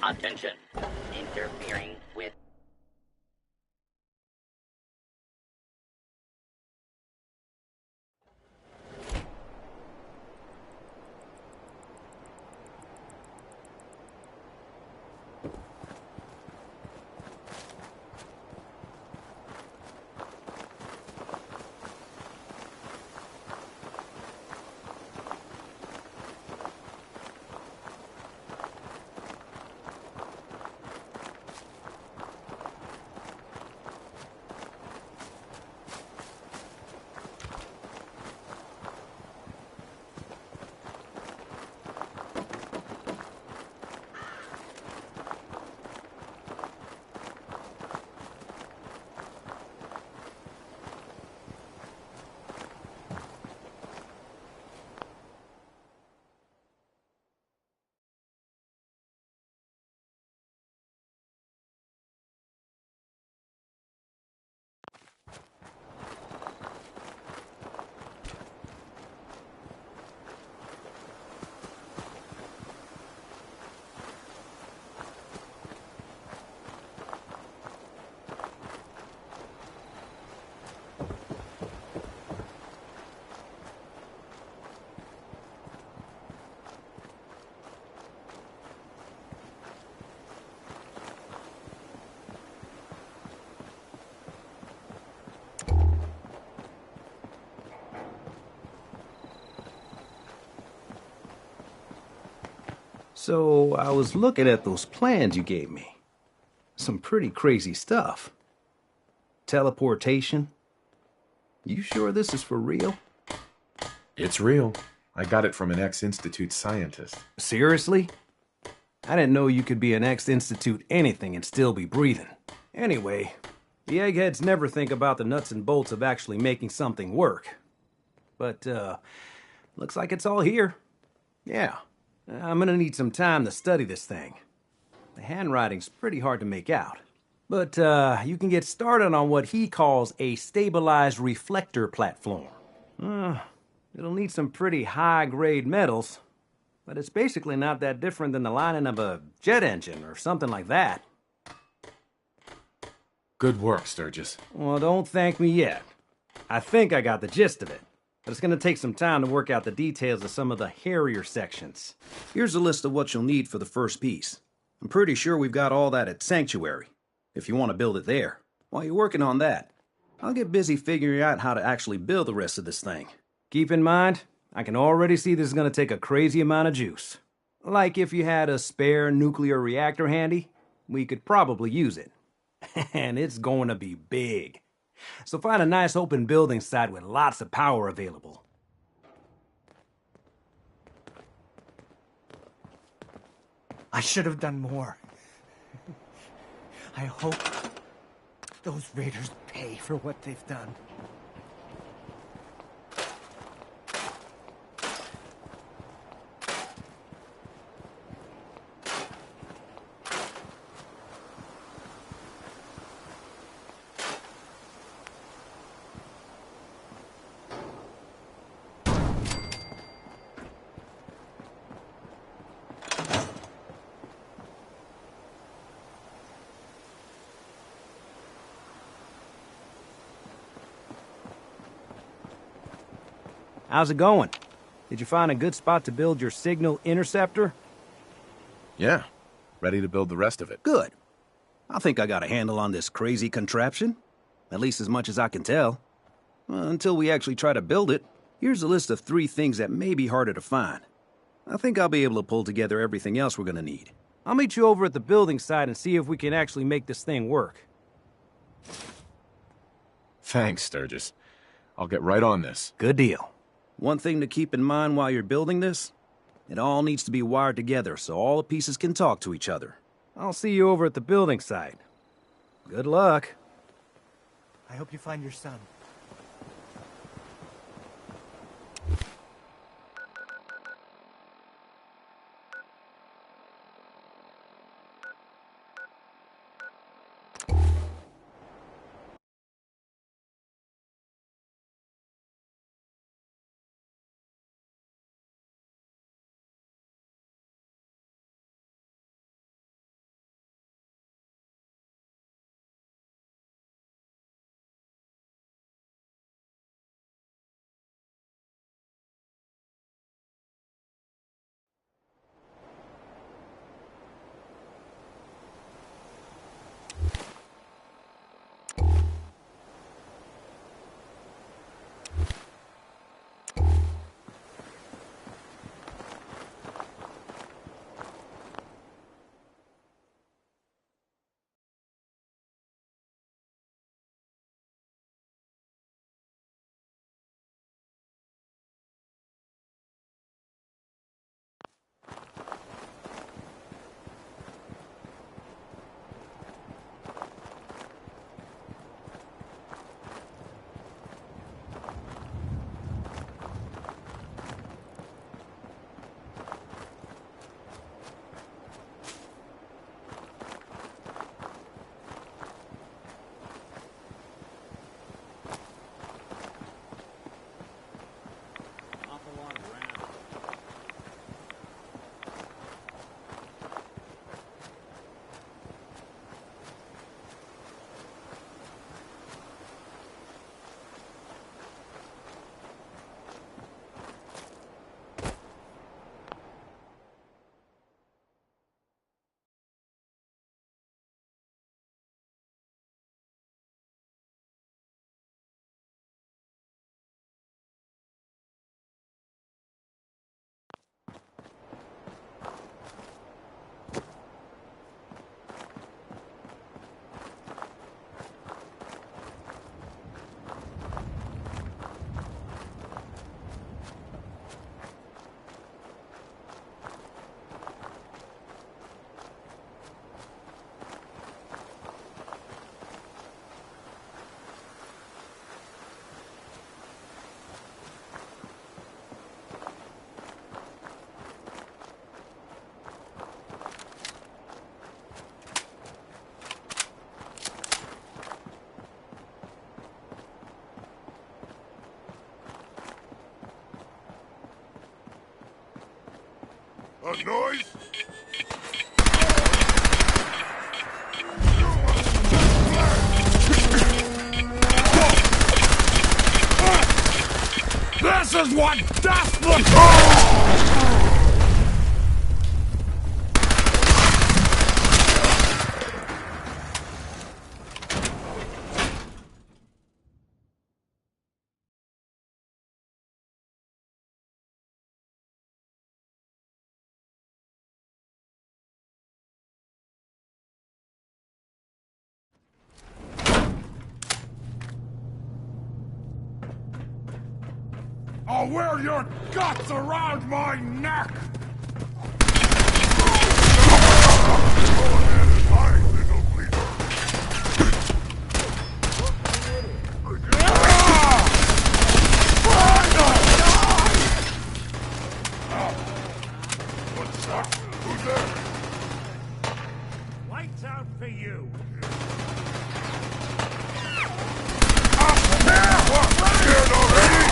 Attention. Interfering with. So, I was looking at those plans you gave me. Some pretty crazy stuff. Teleportation. You sure this is for real? It's real. I got it from an ex-Institute scientist. Seriously? I didn't know you could be an ex-Institute anything and still be breathing. Anyway, the eggheads never think about the nuts and bolts of actually making something work. But, looks like it's all here. Yeah. I'm gonna need some time to study this thing. The handwriting's pretty hard to make out. But, you can get started on what he calls a stabilized reflector platform. It'll need some pretty high-grade metals, but it's basically not that different than the lining of a jet engine or something like that. Good work, Sturgis. Well, don't thank me yet. I think I got the gist of it. But it's gonna take some time to work out the details of some of the hairier sections. Here's a list of what you'll need for the first piece. I'm pretty sure we've got all that at Sanctuary, if you want to build it there. While you're working on that, I'll get busy figuring out how to actually build the rest of this thing. Keep in mind, I can already see this is gonna take a crazy amount of juice. Like if you had a spare nuclear reactor handy, we could probably use it. And it's going to be big. So find a nice open building site with lots of power available. I should have done more. I hope those raiders pay for what they've done. How's it going? Did you find a good spot to build your signal interceptor? Yeah. Ready to build the rest of it. Good. I think I got a handle on this crazy contraption. At least as much as I can tell. Until we actually try to build it, here's a list of 3 things that may be harder to find. I think I'll be able to pull together everything else we're gonna need. I'll meet you over at the building site and see if we can actually make this thing work. Thanks, Sturgis. I'll get right on this. Good deal. One thing to keep in mind while you're building this, it all needs to be wired together so all the pieces can talk to each other. I'll see you over at the building site. Good luck. I hope you find your son. A noise? This is what Daz Black. I'll wear your guts around my neck! Go ahead and hide, little bleeder. What's up? Who's there? Lights out for you. Scared already?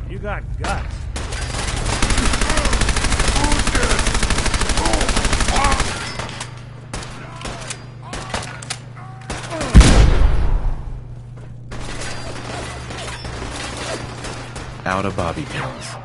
You got guts. Out of bobby pins.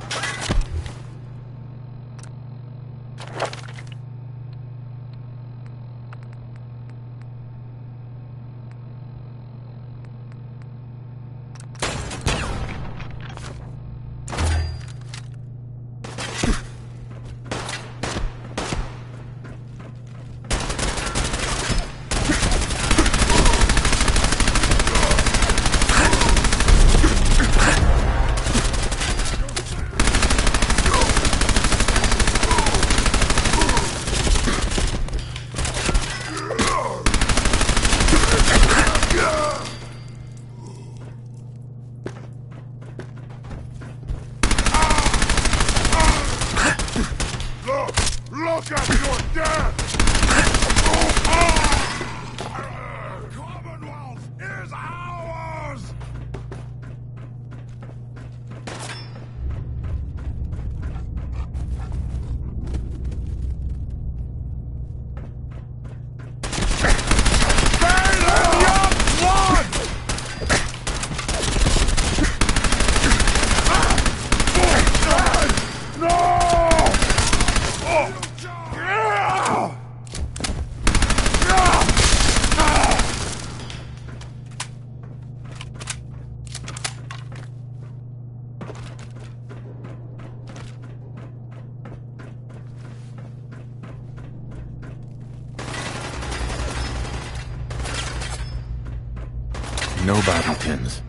Look at your death! Commonwealth is ours! Bathe in your blood! No! No bobby pins.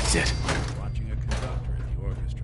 That's it. Watching a conductor at the orchestra.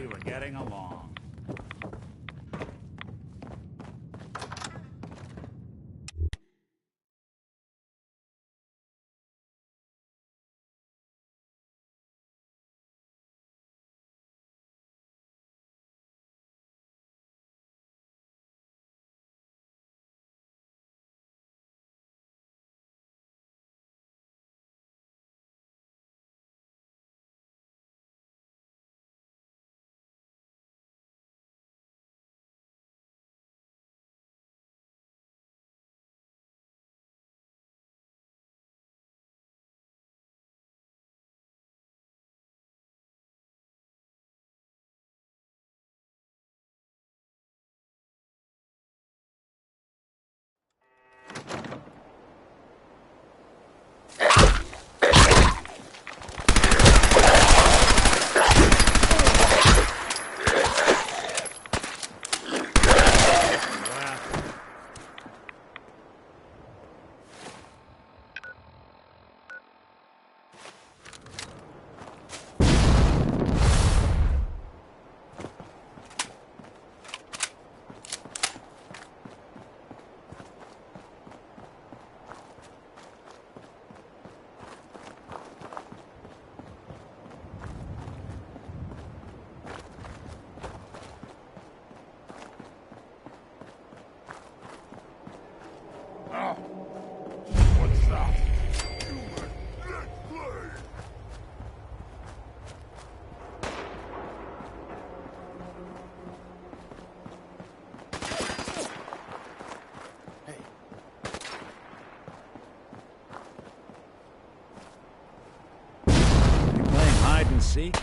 we were getting along. What's that? You playing hide and seek?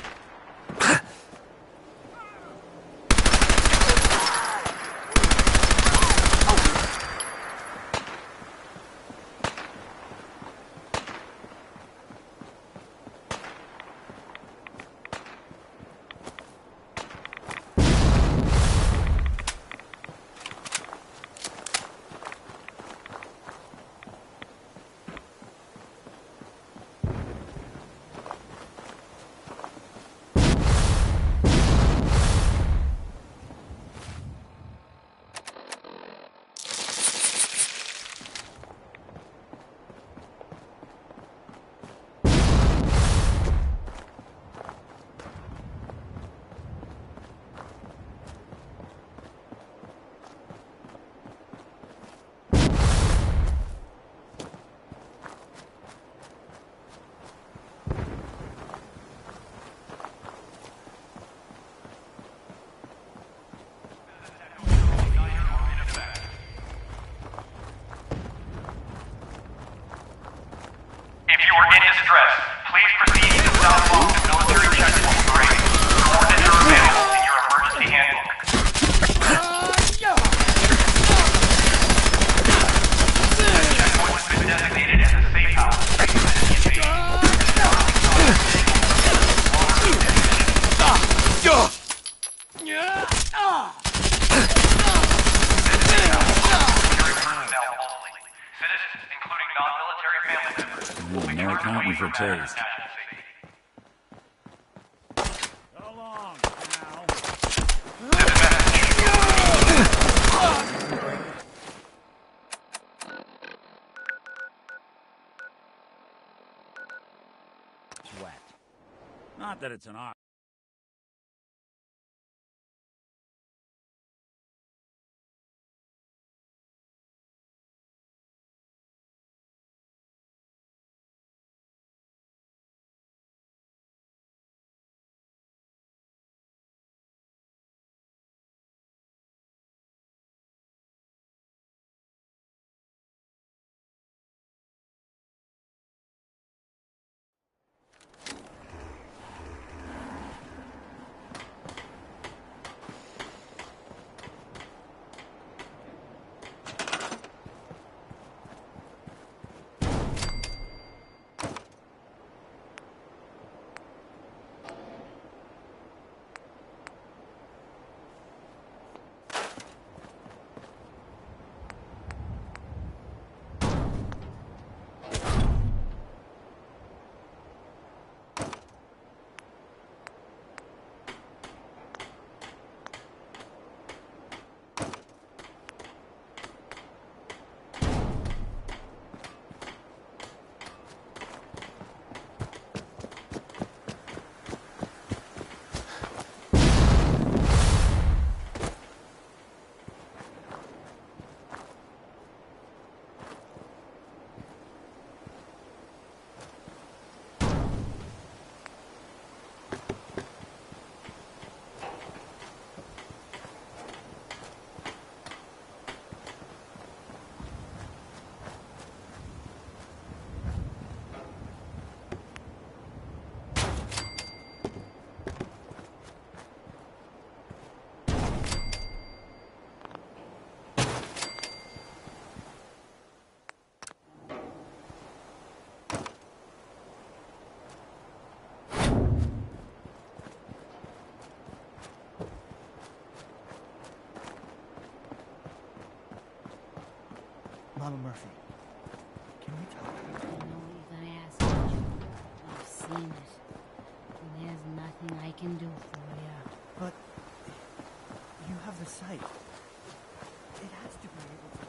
If you are in distress, please proceed to southbound military checkpoint grade. Coordinates are available in your emergency handbook. This checkpoint has been designated as a safe house. Citizens, including non-military family members, will be No turned accounting away for from matters of taste. national safety. So long, now. This It's wet. Not that it's an art. Murphy. Can we talk? I know what you're gonna ask, Mitchell. I've seen it. And there's nothing I can do for you. But you have the sight. It has to be able to.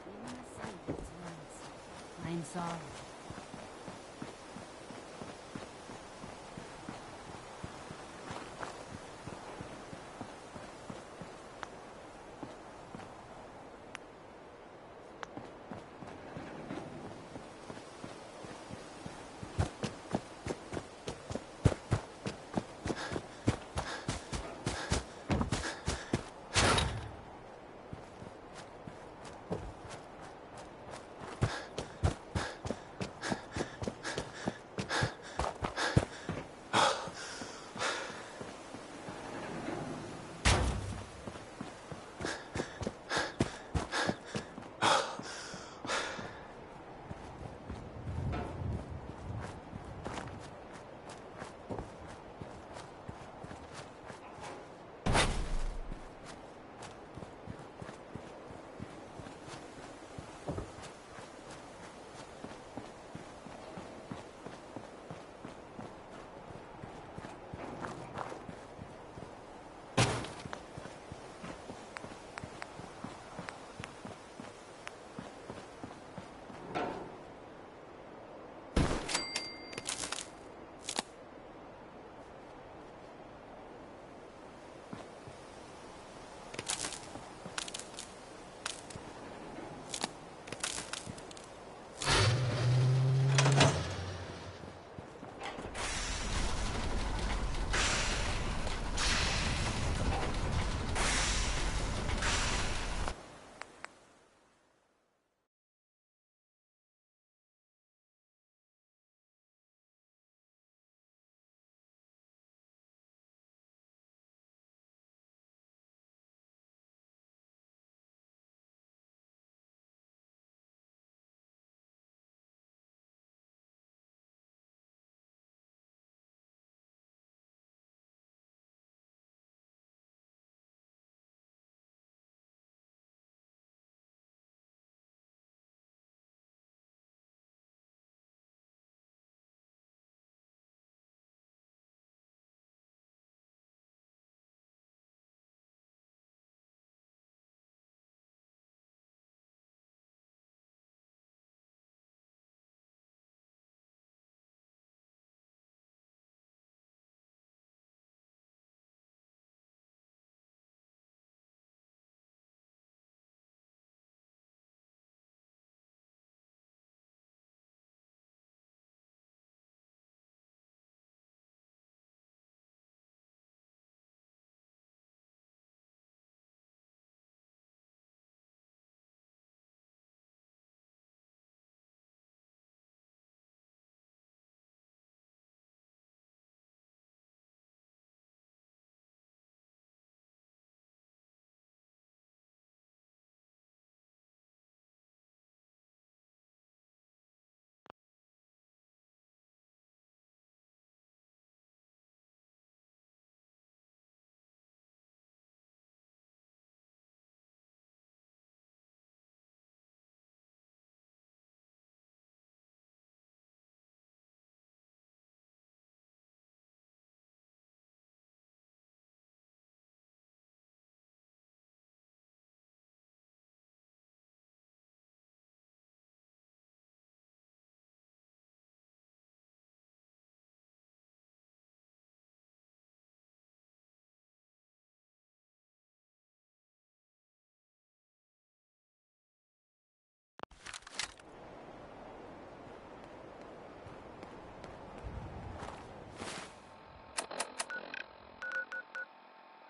Even the sight gets once. I'm sorry.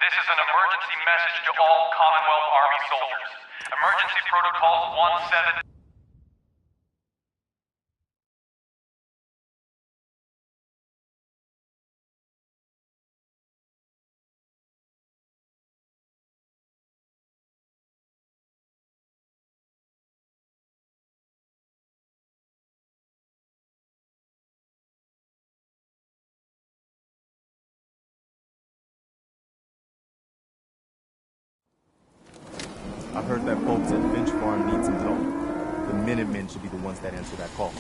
This is an emergency message to all Commonwealth Army soldiers. Emergency Protocol 17... I Minutemen should be the ones that answer that call.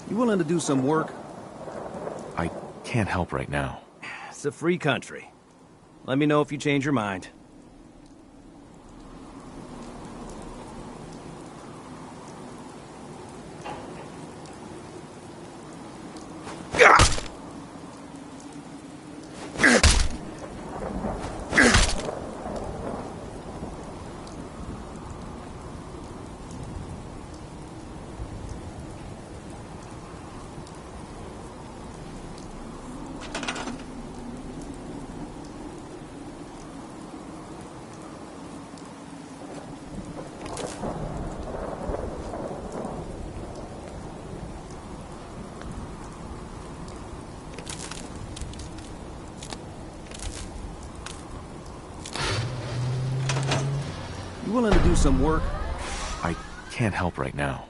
You willing to do some work? I can't help right now. It's a free country. Let me know if you change your mind. You willing to do some work? I can't help right now.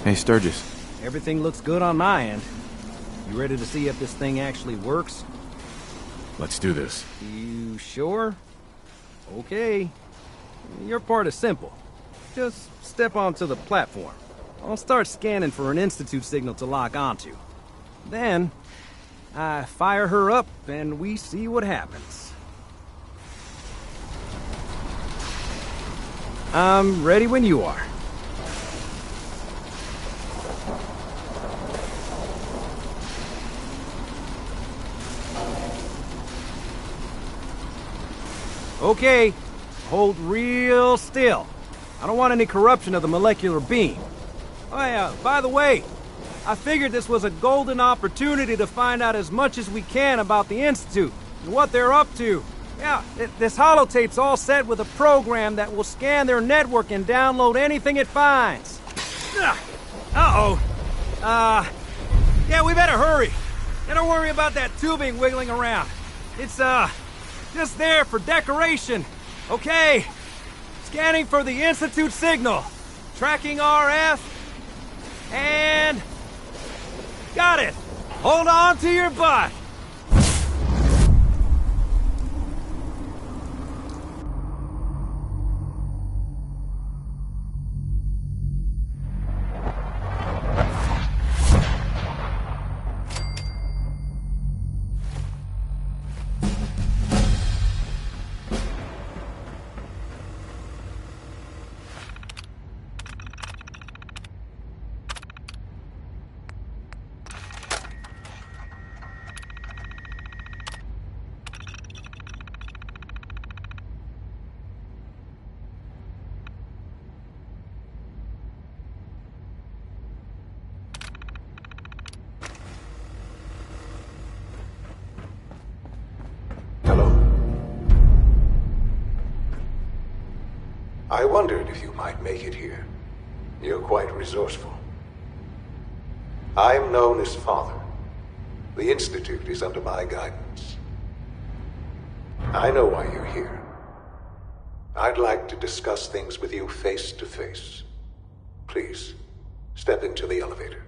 Hey, Sturgis. Everything looks good on my end. You ready to see if this thing actually works? Let's do this. You sure? Okay. Your part is simple. Just step onto the platform. I'll start scanning for an Institute signal to lock onto. Then, I fire her up and we see what happens. I'm ready when you are. Okay, hold real still. I don't want any corruption of the molecular beam. Oh yeah, by the way, I figured this was a golden opportunity to find out as much as we can about the Institute and what they're up to. Yeah, this holotape's all set with a program that will scan their network and download anything it finds. Uh-oh. Yeah, we better hurry. And don't worry about that tubing wiggling around. It's, just there for decoration. Okay. Scanning for the Institute signal. Tracking RF. And... got it. Hold on to your butt. I wondered if you might make it here. You're quite resourceful. I'm known as Father. The Institute is under my guidance. I know why you're here. I'd like to discuss things with you face to face. Please, step into the elevator.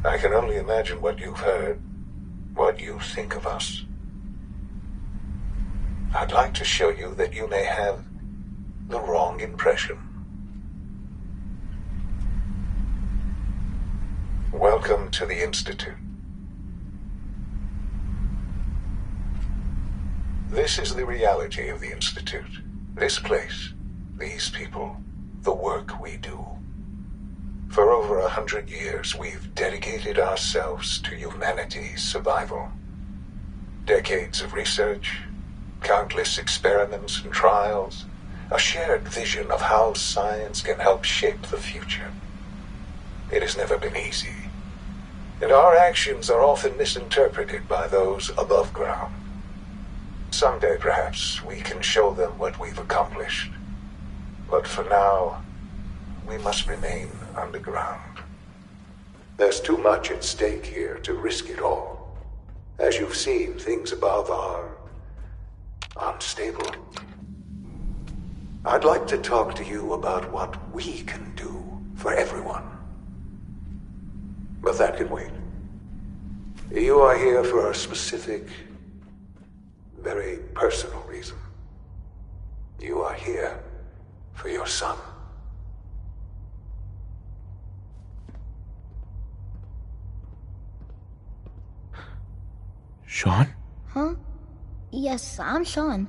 I can only imagine what you've heard, what you think of us. I'd like to show you that you may have the wrong impression. Welcome to the Institute. This is the reality of the Institute. This place, these people, the work we do. For over 100 years, we've dedicated ourselves to humanity's survival. Decades of research, countless experiments and trials, a shared vision of how science can help shape the future. It has never been easy, and our actions are often misinterpreted by those above ground. Someday, perhaps, we can show them what we've accomplished. But for now, we must remain underground. There's too much at stake here to risk it all. As you've seen, things above are unstable. I'd like to talk to you about what we can do for everyone. But that can wait. You are here for a specific, very personal reason. You are here for your son. Sean? Huh? Yes, I'm Sean.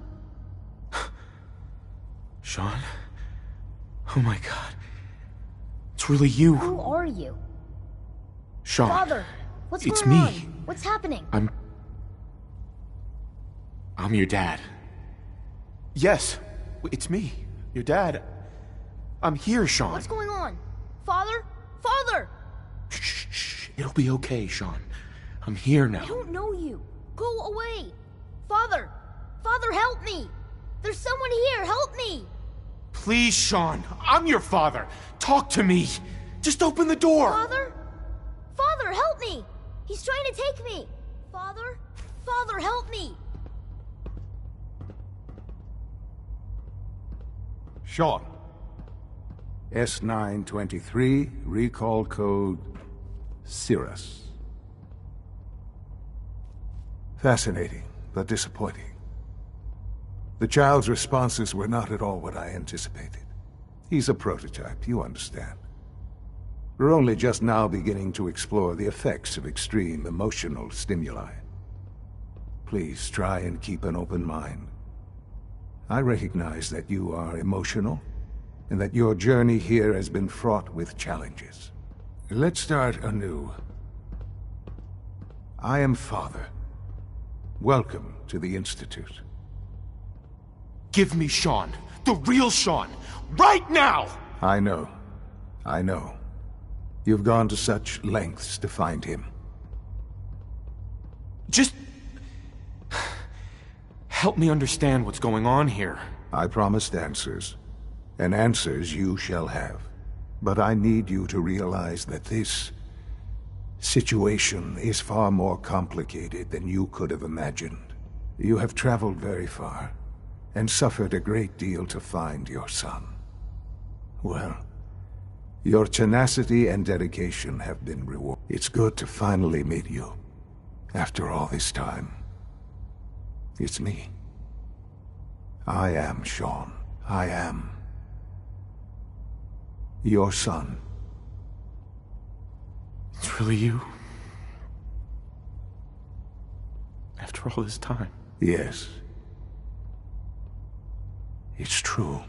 Sean? Oh my god. It's really you. Who are you? Sean. Father, what's It's going me. on? What's happening? I'm your dad. Yes, it's me, your dad. I'm here, Sean. What's going on? Father? Father! Shh. It'll be okay, Sean. I'm here now. I don't know you. Go away. Father! Father, help me! There's someone here, help me! Please, Sean. I'm your father. Talk to me. Just open the door. Father? Father, help me! He's trying to take me! Father? Father, help me! Sean. S923, recall code Cirrus. Fascinating, but disappointing. The child's responses were not at all what I anticipated. He's a prototype, you understand. We're only just now beginning to explore the effects of extreme emotional stimuli. Please try and keep an open mind. I recognize that you are emotional, and that your journey here has been fraught with challenges. Let's start anew. I am Father. Welcome to the Institute. Give me Sean. The real Sean. Right now! I know. You've gone to such lengths to find him. Just help me understand what's going on here. I promised answers, and answers you shall have. But I need you to realize that this situation is far more complicated than you could have imagined. You have traveled very far, and suffered a great deal to find your son. Well, your tenacity and dedication have been rewarded. It's good to finally meet you, after all this time. It's me. I am Sean. I am your son. It's really you? After all this time? Yes. It's true.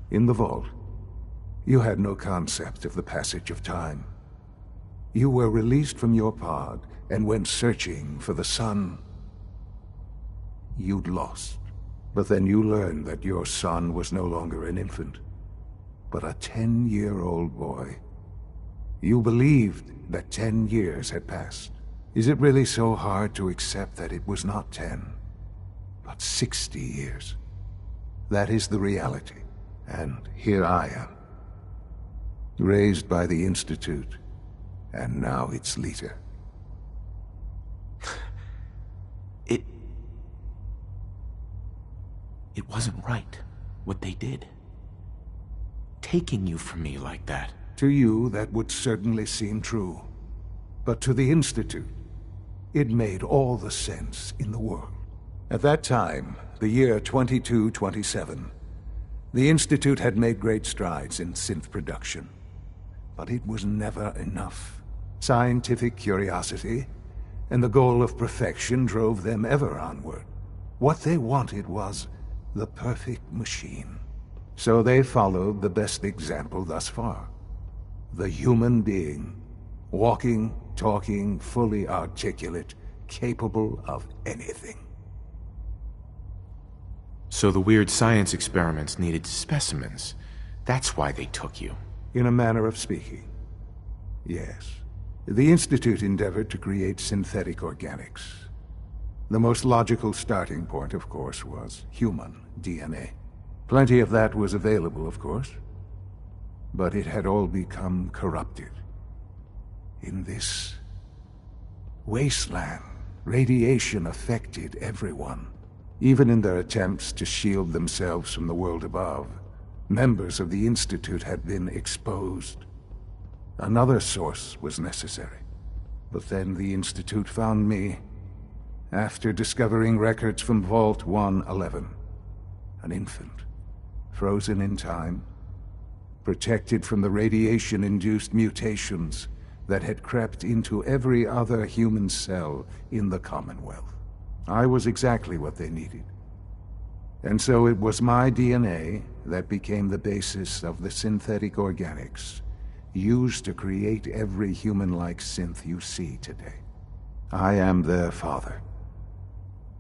In the vault, you had no concept of the passage of time. You were released from your pod and went searching for the son you'd lost. But then you learned that your son was no longer an infant, but a 10-year-old boy. You believed that 10 years had passed. Is it really so hard to accept that it was not 10, but 60 years? That is the reality. And here I am, raised by the Institute, and now its leader. It wasn't right, what they did. Taking you from me like that. To you, that would certainly seem true. But to the Institute, it made all the sense in the world. At that time, the year 2227, the Institute had made great strides in synth production. But it was never enough. Scientific curiosity and the goal of perfection drove them ever onward. What they wanted was the perfect machine. So they followed the best example thus far. The human being, walking, talking, fully articulate, capable of anything. So the weird science experiments needed specimens. That's why they took you. In a manner of speaking, yes. The Institute endeavored to create synthetic organics. The most logical starting point, of course, was human DNA. Plenty of that was available, of course. But it had all become corrupted. In this wasteland, radiation affected everyone. Even in their attempts to shield themselves from the world above, members of the Institute had been exposed. Another source was necessary. But then the Institute found me after discovering records from Vault 111. An infant, frozen in time, protected from the radiation-induced mutations that had crept into every other human cell in the Commonwealth. I was exactly what they needed. And so it was my DNA that became the basis of the synthetic organics used to create every human-like synth you see today. I am their father.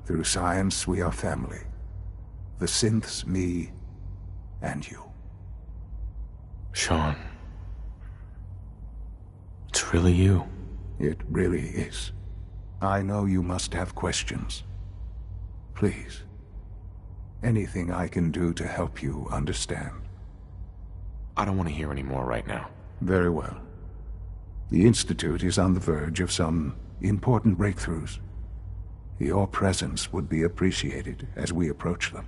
Through science, we are family. The synths, me, and you. Sean. It's really you. It really is. I know you must have questions. Please. Anything I can do to help you understand. I don't want to hear any more right now. Very well. The Institute is on the verge of some important breakthroughs. Your presence would be appreciated as we approach them.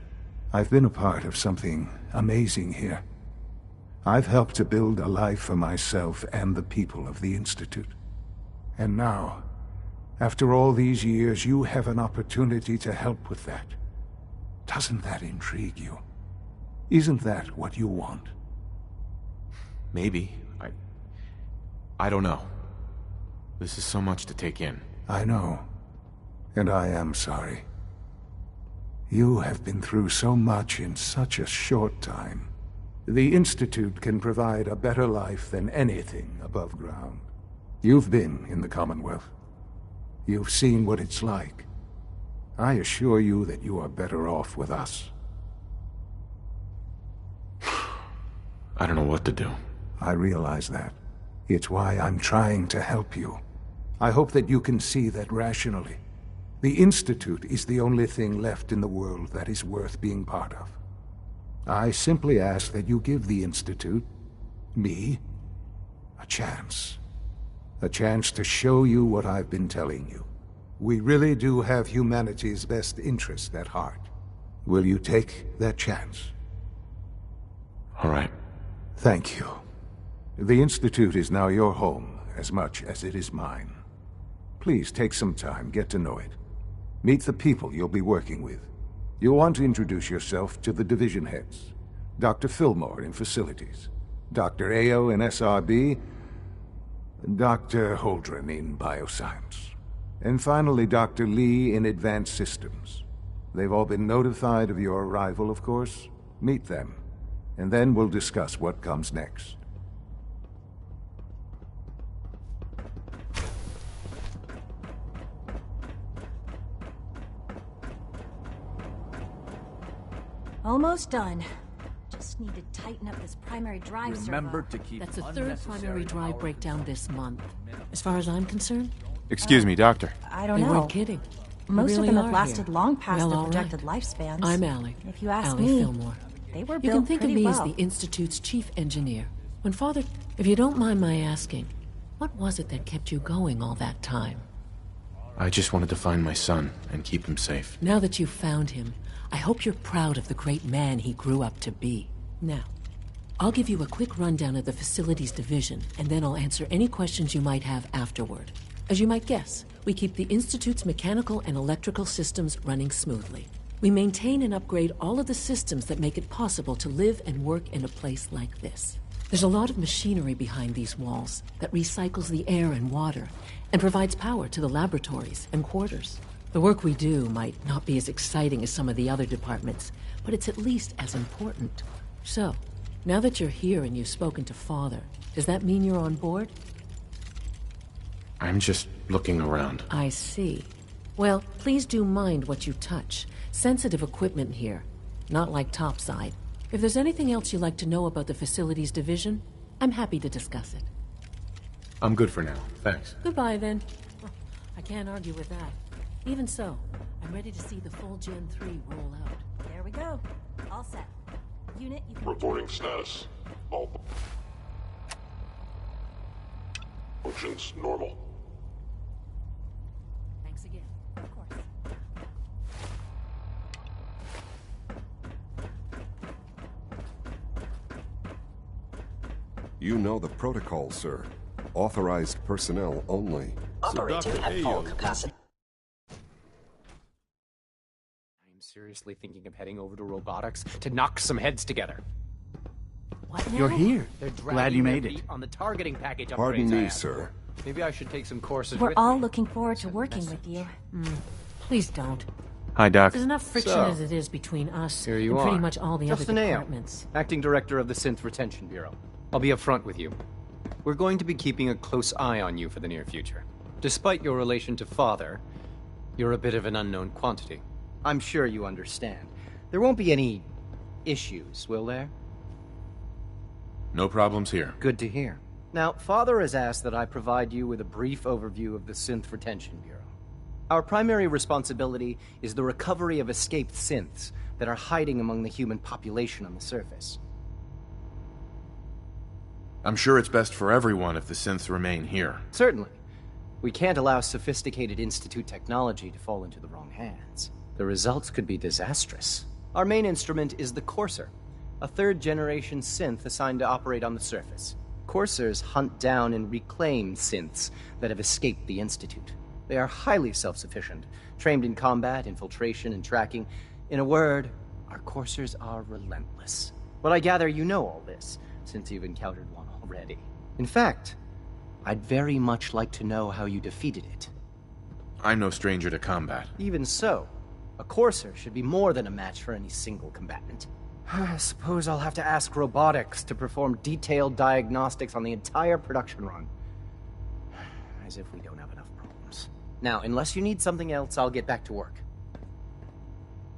I've been a part of something amazing here. I've helped to build a life for myself and the people of the Institute. And now, after all these years, you have an opportunity to help with that. Doesn't that intrigue you? Isn't that what you want? Maybe. I don't know. This is so much to take in. I know. And I am sorry. You have been through so much in such a short time. The Institute can provide a better life than anything above ground. You've been in the Commonwealth. You've seen what it's like. I assure you that you are better off with us. I don't know what to do. I realize that. It's why I'm trying to help you. I hope that you can see that rationally. The Institute is the only thing left in the world that is worth being part of. I simply ask that you give the Institute, me, a chance. A chance to show you what I've been telling you. We really do have humanity's best interest at heart. Will you take that chance? All right. Thank you. The Institute is now your home, as much as it is mine. Please take some time, get to know it. Meet the people you'll be working with. You'll want to introduce yourself to the division heads. Dr. Fillmore in Facilities, Dr. Ao in SRB, Dr. Holdren in Bioscience, and finally Dr. Lee in Advanced Systems. They've all been notified of your arrival, of course. Meet them, and then we'll discuss what comes next. Almost done. Just need to tighten up this primary drive servo. Remember to keep That's the third primary drive breakdown this month. As far as I'm concerned, Excuse me, Doctor. I don't they know. weren't kidding. Most They of really them have are lasted here. long past Well, their all projected right. lifespans. I'm Allie. If you ask Allie me, Fillmore. they were You built can think of pretty me well. as the Institute's chief engineer. When Father, if you don't mind my asking, what was it that kept you going all that time? I just wanted to find my son and keep him safe. Now that you've found him, I hope you're proud of the great man he grew up to be. Now, I'll give you a quick rundown of the Facilities Division, and then I'll answer any questions you might have afterward. As you might guess, we keep the Institute's mechanical and electrical systems running smoothly. We maintain and upgrade all of the systems that make it possible to live and work in a place like this. There's a lot of machinery behind these walls that recycles the air and water and provides power to the laboratories and quarters. The work we do might not be as exciting as some of the other departments, but it's at least as important. So, now that you're here and you've spoken to Father, does that mean you're on board? I'm just looking around. I see. Well, please do mind what you touch. Sensitive equipment here, not like topside. If there's anything else you'd like to know about the facilities division, I'm happy to discuss it. I'm good for now, thanks. Goodbye, then. Oh, I can't argue with that. Even so, I'm ready to see the full Gen 3 roll out. There we go. All set. Unit, you can... Reporting status. All functions normal. Thanks again. Of course. You know the protocol, sir. Authorized personnel only. Operating at full capacity. I'm seriously thinking of heading over to robotics to knock some heads together. What now? You're here. They're Glad you made it. on the targeting package upgrades. Pardon I me, asked sir. for. Maybe I should take some courses We're with all me. looking forward to working with you. Please don't. Hi, Doc. There's enough friction So, as it is between us Here you and are. pretty much all the other Justin Ayo, departments. acting director of the Synth Retention Bureau. I'll be upfront with you. We're going to be keeping a close eye on you for the near future. Despite your relation to Father, you're a bit of an unknown quantity. I'm sure you understand. There won't be any issues, will there? No problems here. Good to hear. Now, Father has asked that I provide you with a brief overview of the Synth Retention Bureau. Our primary responsibility is the recovery of escaped synths that are hiding among the human population on the surface. I'm sure it's best for everyone if the synths remain here. Certainly. We can't allow sophisticated Institute technology to fall into the wrong hands. The results could be disastrous. Our main instrument is the Courser, a third-generation synth assigned to operate on the surface. Coursers hunt down and reclaim synths that have escaped the Institute. They are highly self-sufficient, trained in combat, infiltration, and tracking. In a word, our Coursers are relentless. But I gather you know all this, since you've encountered one already. In fact, I'd very much like to know how you defeated it. I'm no stranger to combat. Even so, a Courser should be more than a match for any single combatant. I suppose I'll have to ask robotics to perform detailed diagnostics on the entire production run. As if we don't have enough problems. Now, unless you need something else, I'll get back to work.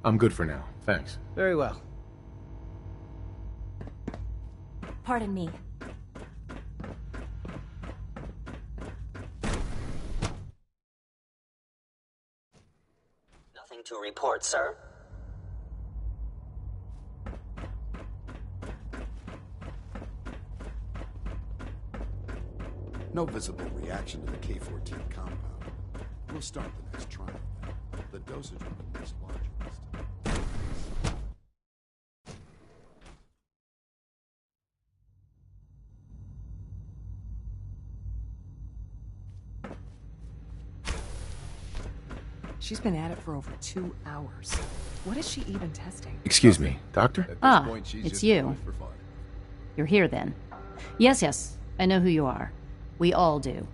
I'm good for now, thanks. Very well. Pardon me. Nothing to report, sir. No visible reaction to the K-14 compound. We'll start the next trial. The dosage will be much larger this time. She's been at it for over 2 hours. What is she even testing? Excuse me, Doctor? Ah, it's you. You're here then. Yes, I know who you are. We all do.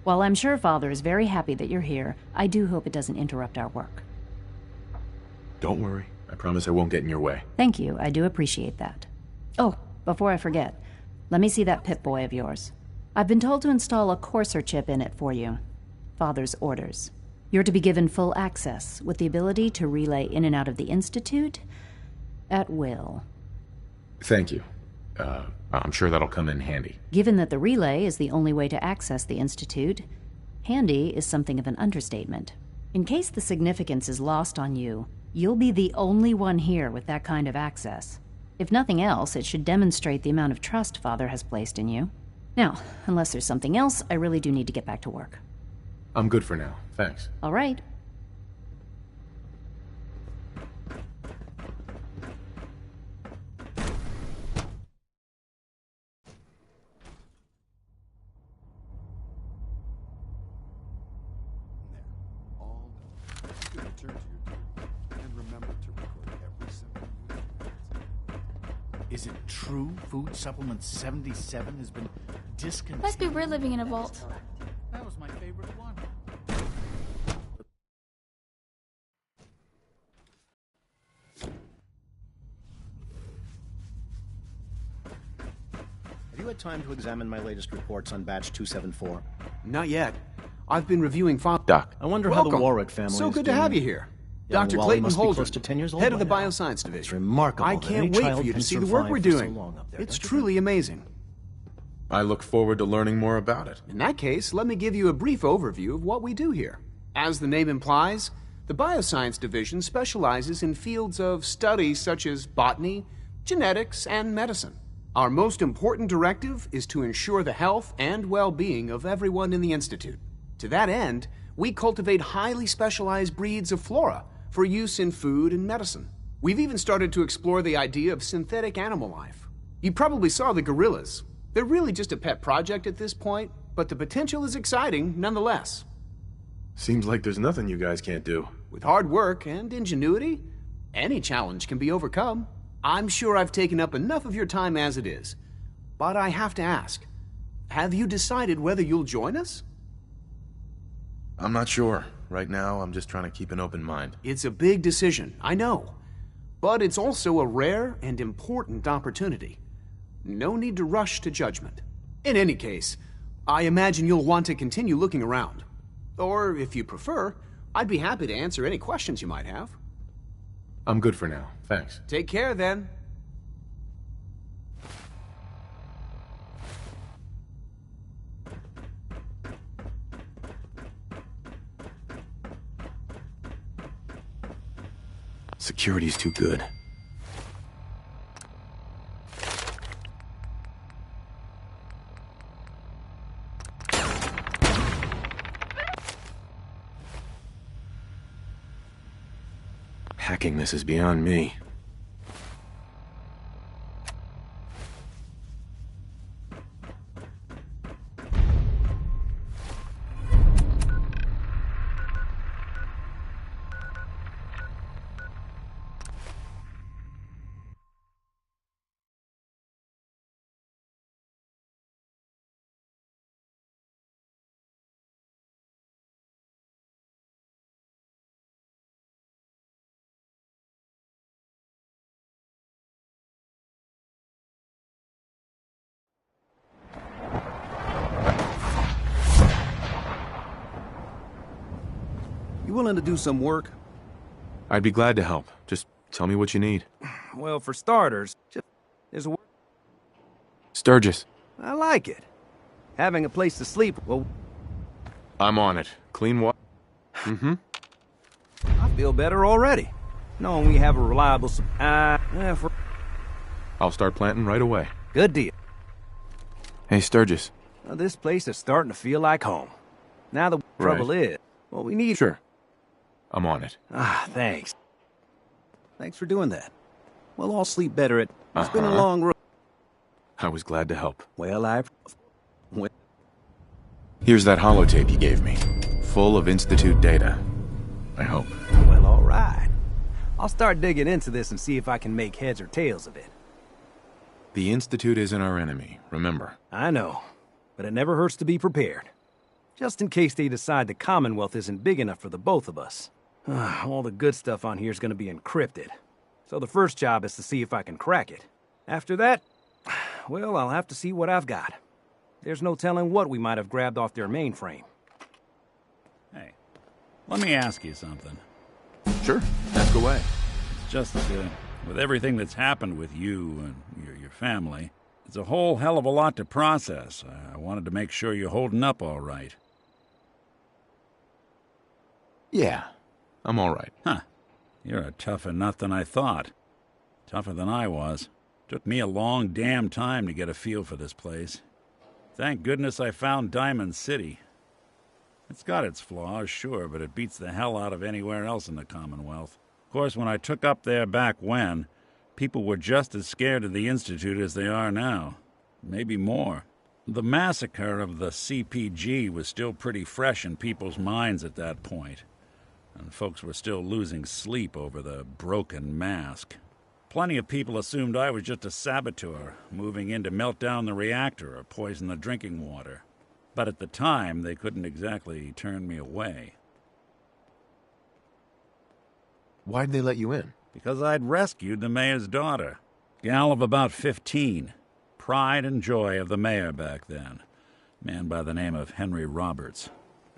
While I'm sure Father is very happy that you're here, I do hope it doesn't interrupt our work. Don't worry. I promise I won't get in your way. Thank you, I do appreciate that. Oh, before I forget, let me see that Pip-Boy of yours. I've been told to install a Courser chip in it for you. Father's orders. You're to be given full access, with the ability to relay in and out of the Institute at will. Thank you. I'm sure that'll come in handy. Given that the relay is the only way to access the Institute, handy is something of an understatement. In case the significance is lost on you, you'll be the only one here with that kind of access. If nothing else, it should demonstrate the amount of trust Father has placed in you. Now, unless there's something else, I really do need to get back to work. I'm good for now, thanks. All right. All done. You can return to your duty. And remember to record every symptom you experience. Is it true Food Supplement 77 has been discontinued? Must be we're living in a vault. That was my favorite one. you had time to examine my latest reports on batch 274? Not yet. I've been reviewing Doc. I wonder how the Welcome. Warwick family So is good to doing. have you here. Young Dr. Wally Clayton must be Holden, close to 10 years old head of by the now. Bioscience Division. It's remarkable I that can't any wait child for you to can see the work survive we're for so doing. long up there, It's don't you truly amazing. I look forward to learning more about it. In that case, let me give you a brief overview of what we do here. As the name implies, the Bioscience Division specializes in fields of study such as botany, genetics, and medicine. Our most important directive is to ensure the health and well-being of everyone in the Institute. To that end, we cultivate highly specialized breeds of flora for use in food and medicine. We've even started to explore the idea of synthetic animal life. You probably saw the gorillas. They're really just a pet project at this point, but the potential is exciting nonetheless. Seems like there's nothing you guys can't do. With hard work and ingenuity, any challenge can be overcome. I'm sure I've taken up enough of your time as it is. But I have to ask, have you decided whether you'll join us? I'm not sure. Right now, I'm just trying to keep an open mind. It's a big decision, I know. But it's also a rare and important opportunity. No need to rush to judgment. In any case, I imagine you'll want to continue looking around. Or, if you prefer, I'd be happy to answer any questions you might have. I'm good for now. Thanks. Take care, then. Security's too good. Hacking this is beyond me. You willing to do some work? I'd be glad to help. Just tell me what you need. Well, for starters, there's a... Sturgis. I like it. Having a place to sleep, well... I'm on it. Clean water. I feel better already. Knowing we have a reliable... I'll start planting right away. Good deal. Hey, Sturgis. Well, this place is starting to feel like home. Now the trouble is, what we need... Sure. I'm on it. Thanks. Thanks for doing that. We'll all sleep better at... It's been a long road. I was glad to help. Well, Here's that holotape you gave me. Full of Institute data. I hope. Well, all right. I'll start digging into this and see if I can make heads or tails of it. The Institute isn't our enemy, remember. I know, but it never hurts to be prepared. Just in case they decide the Commonwealth isn't big enough for the both of us. All the good stuff on here is going to be encrypted. So the first job is to see if I can crack it. After that, well, I'll have to see what I've got. There's no telling what we might have grabbed off their mainframe. Hey, let me ask you something. Sure, ask away. It's just with everything that's happened with you and your family, it's a whole hell of a lot to process. I wanted to make sure you're holding up all right. Yeah, I'm all right. Huh. You're a tougher nut than I thought. Tougher than I was. Took me a long damn time to get a feel for this place. Thank goodness I found Diamond City. It's got its flaws, sure, but it beats the hell out of anywhere else in the Commonwealth. Of course, when I took up there back when, people were just as scared of the Institute as they are now. Maybe more. The massacre of the CPG was still pretty fresh in people's minds at that point, and folks were still losing sleep over the broken mask. Plenty of people assumed I was just a saboteur, moving in to melt down the reactor or poison the drinking water. But at the time, they couldn't exactly turn me away. Why'd they let you in? Because I'd rescued the mayor's daughter. Gal of about 15. pride and joy of the mayor back then, a man by the name of Henry Roberts.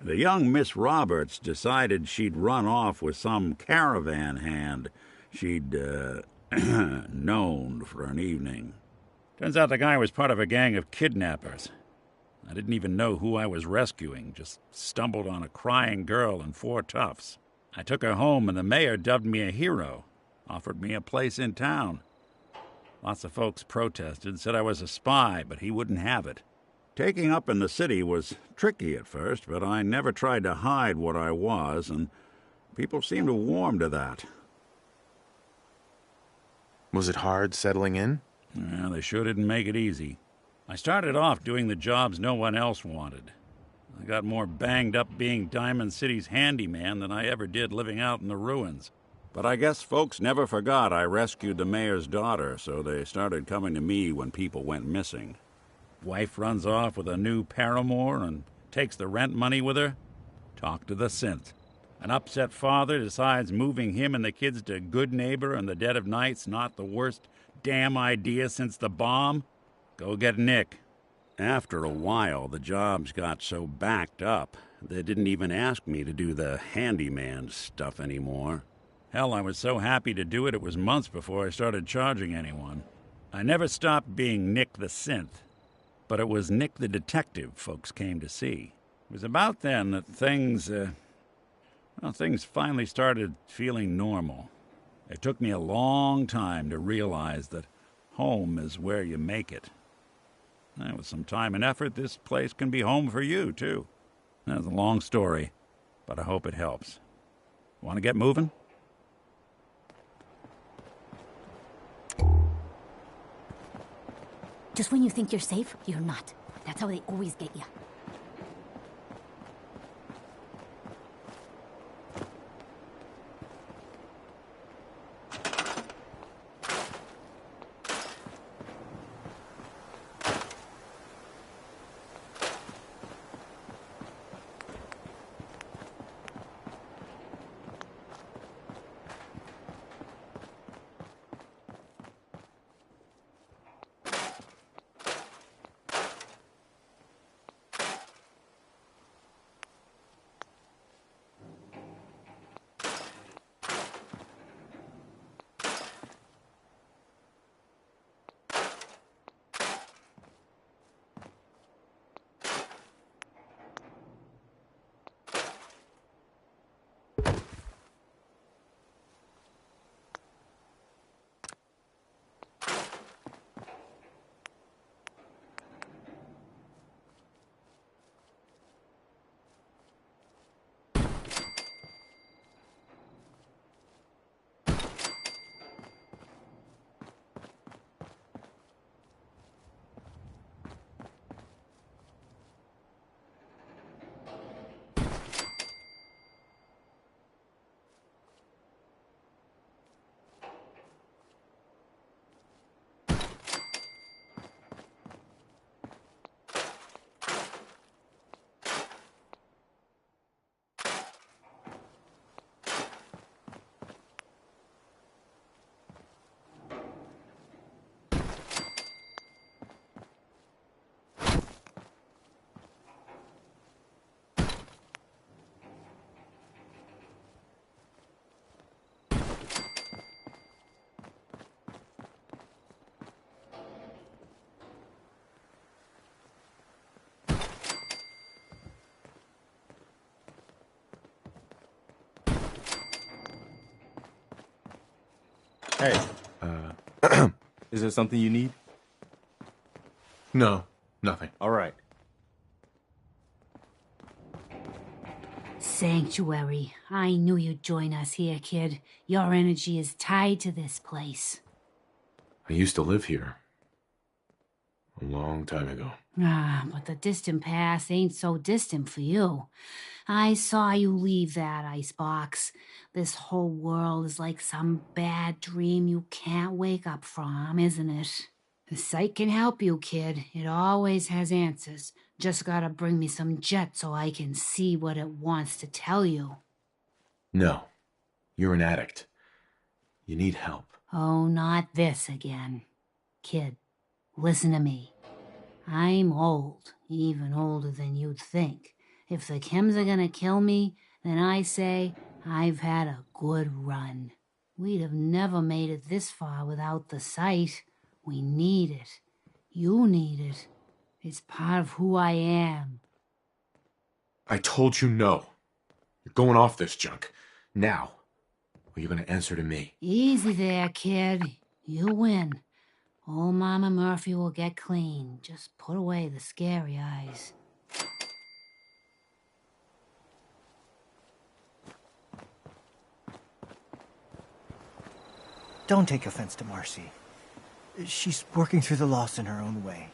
The young Miss Roberts decided she'd run off with some caravan hand she'd, known for an evening. Turns out the guy was part of a gang of kidnappers. I didn't even know who I was rescuing, just stumbled on a crying girl and 4 toughs. I took her home, and the mayor dubbed me a hero, offered me a place in town. Lots of folks protested, said I was a spy, but he wouldn't have it. Taking up in the city was tricky at first, but I never tried to hide what I was, and people seemed to warm to that. Was it hard settling in? Yeah, they sure didn't make it easy. I started off doing the jobs no one else wanted. I got more banged up being Diamond City's handyman than I ever did living out in the ruins. But I guess folks never forgot I rescued the mayor's daughter, so they started coming to me when people went missing. Wife runs off with a new paramour and takes the rent money with her. Talk to the synth. An upset father decides moving him and the kids to Good Neighbor in the dead of night's not the worst damn idea since the bomb. Go get Nick. After a while, the jobs got so backed up, they didn't even ask me to do the handyman stuff anymore. Hell, I was so happy to do it, it was months before I started charging anyone. I never stopped being Nick the Synth, but it was Nick the Detective folks came to see. It was about then that things finally started feeling normal. It took me a long time to realize that home is where you make it. With some time and effort, this place can be home for you, too. That's a long story, but I hope it helps. Want to get moving? Just when you think you're safe, you're not. That's how they always get you. Hey. Is there something you need? No, nothing. All right. Sanctuary. I knew you'd join us here, kid. Your energy is tied to this place. I used to live here. A long time ago. But the distant past ain't so distant for you. I saw you leave that icebox. This whole world is like some bad dream you can't wake up from, isn't it? The sight can help you, kid. It always has answers. Just gotta bring me some jet so I can see what it wants to tell you. No. You're an addict. You need help. Oh, not this again. Kid, Listen to me. I'm old, even older than you'd think. If the chems are gonna kill me, then I say I've had a good run. We'd have never made it this far without the sight. We need it. You need it. It's part of who I am. I told you no. You're going off this junk. Now. Or you're gonna answer to me. Easy there, kid. You win. Old Mama Murphy will get clean. Just put away the scary eyes. Don't take offense to Marcy. She's working through the loss in her own way.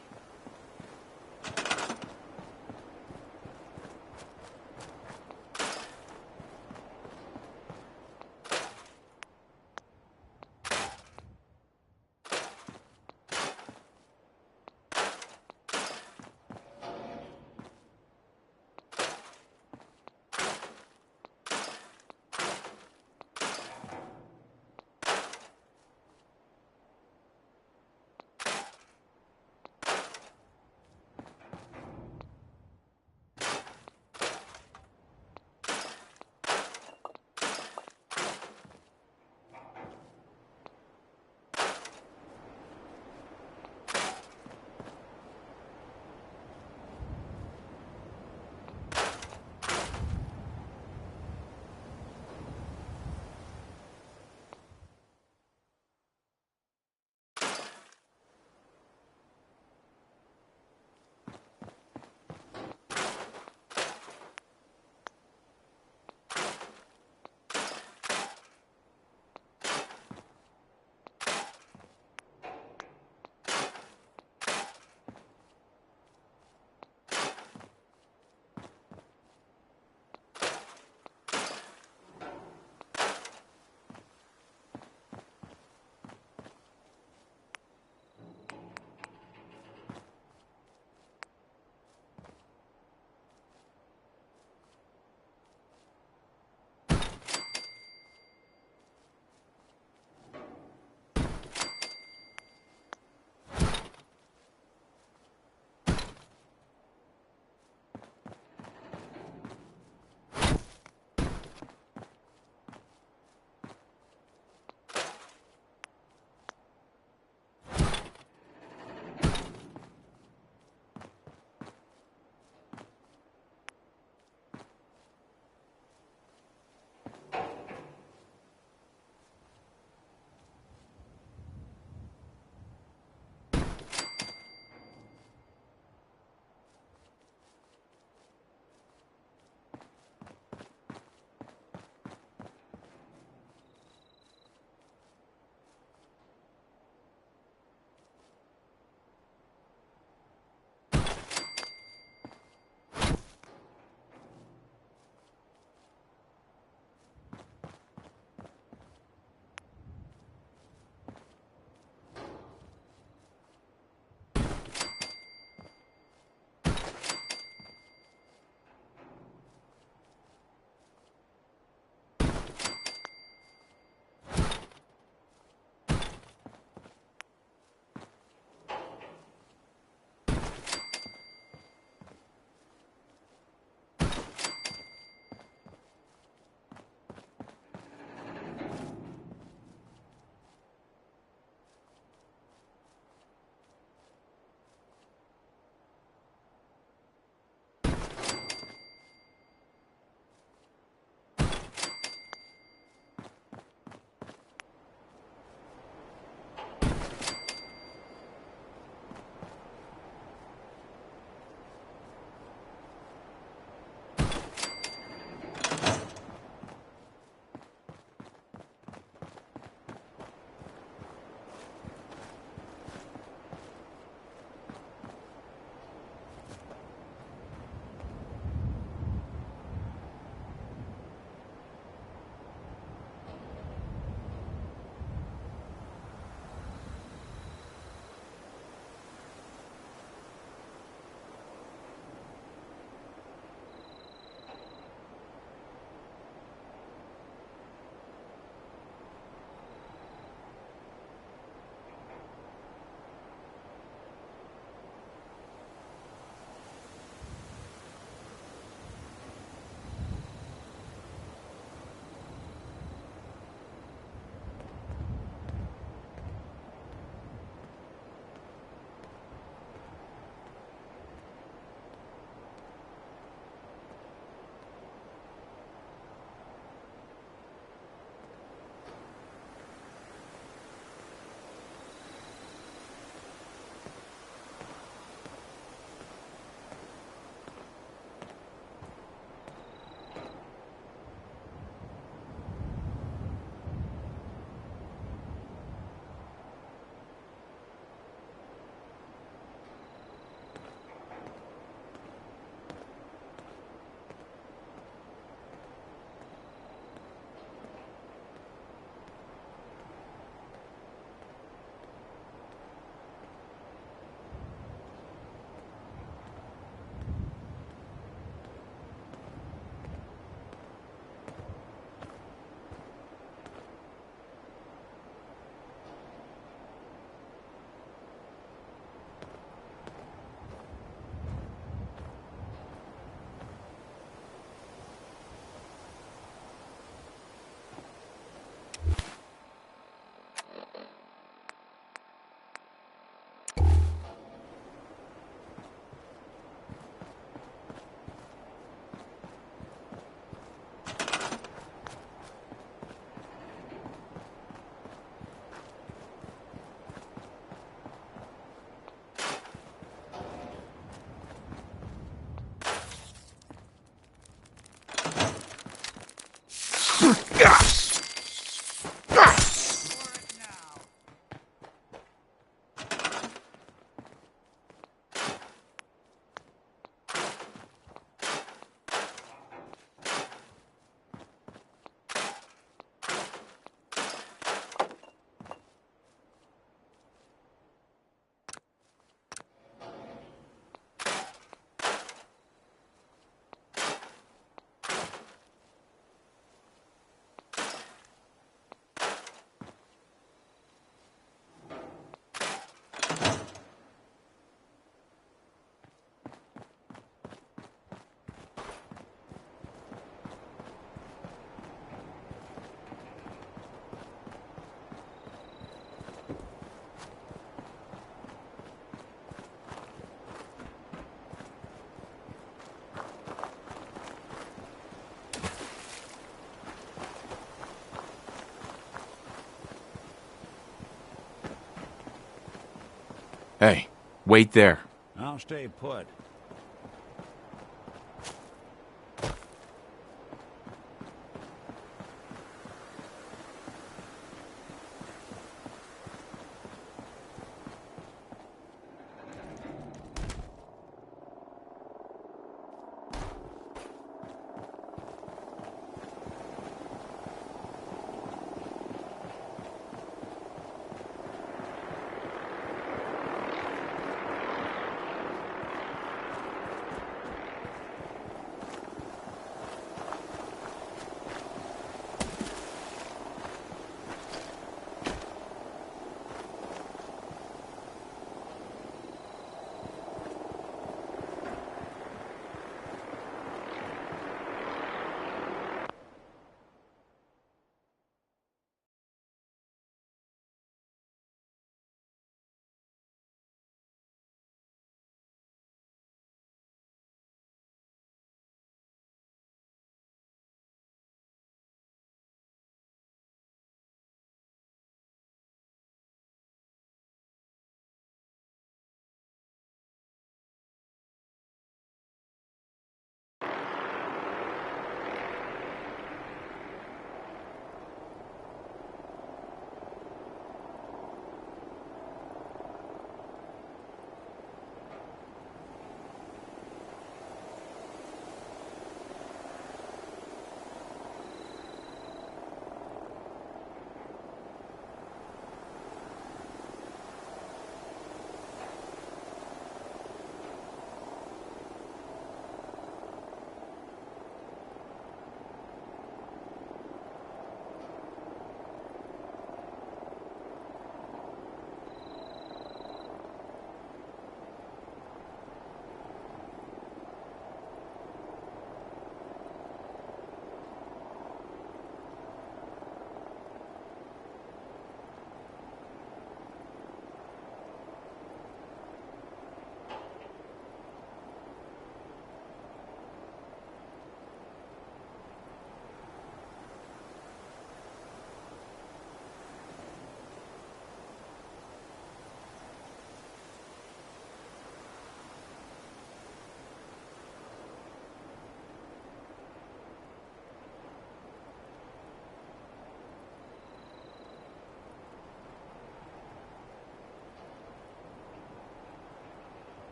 Hey, wait there. I'll stay put.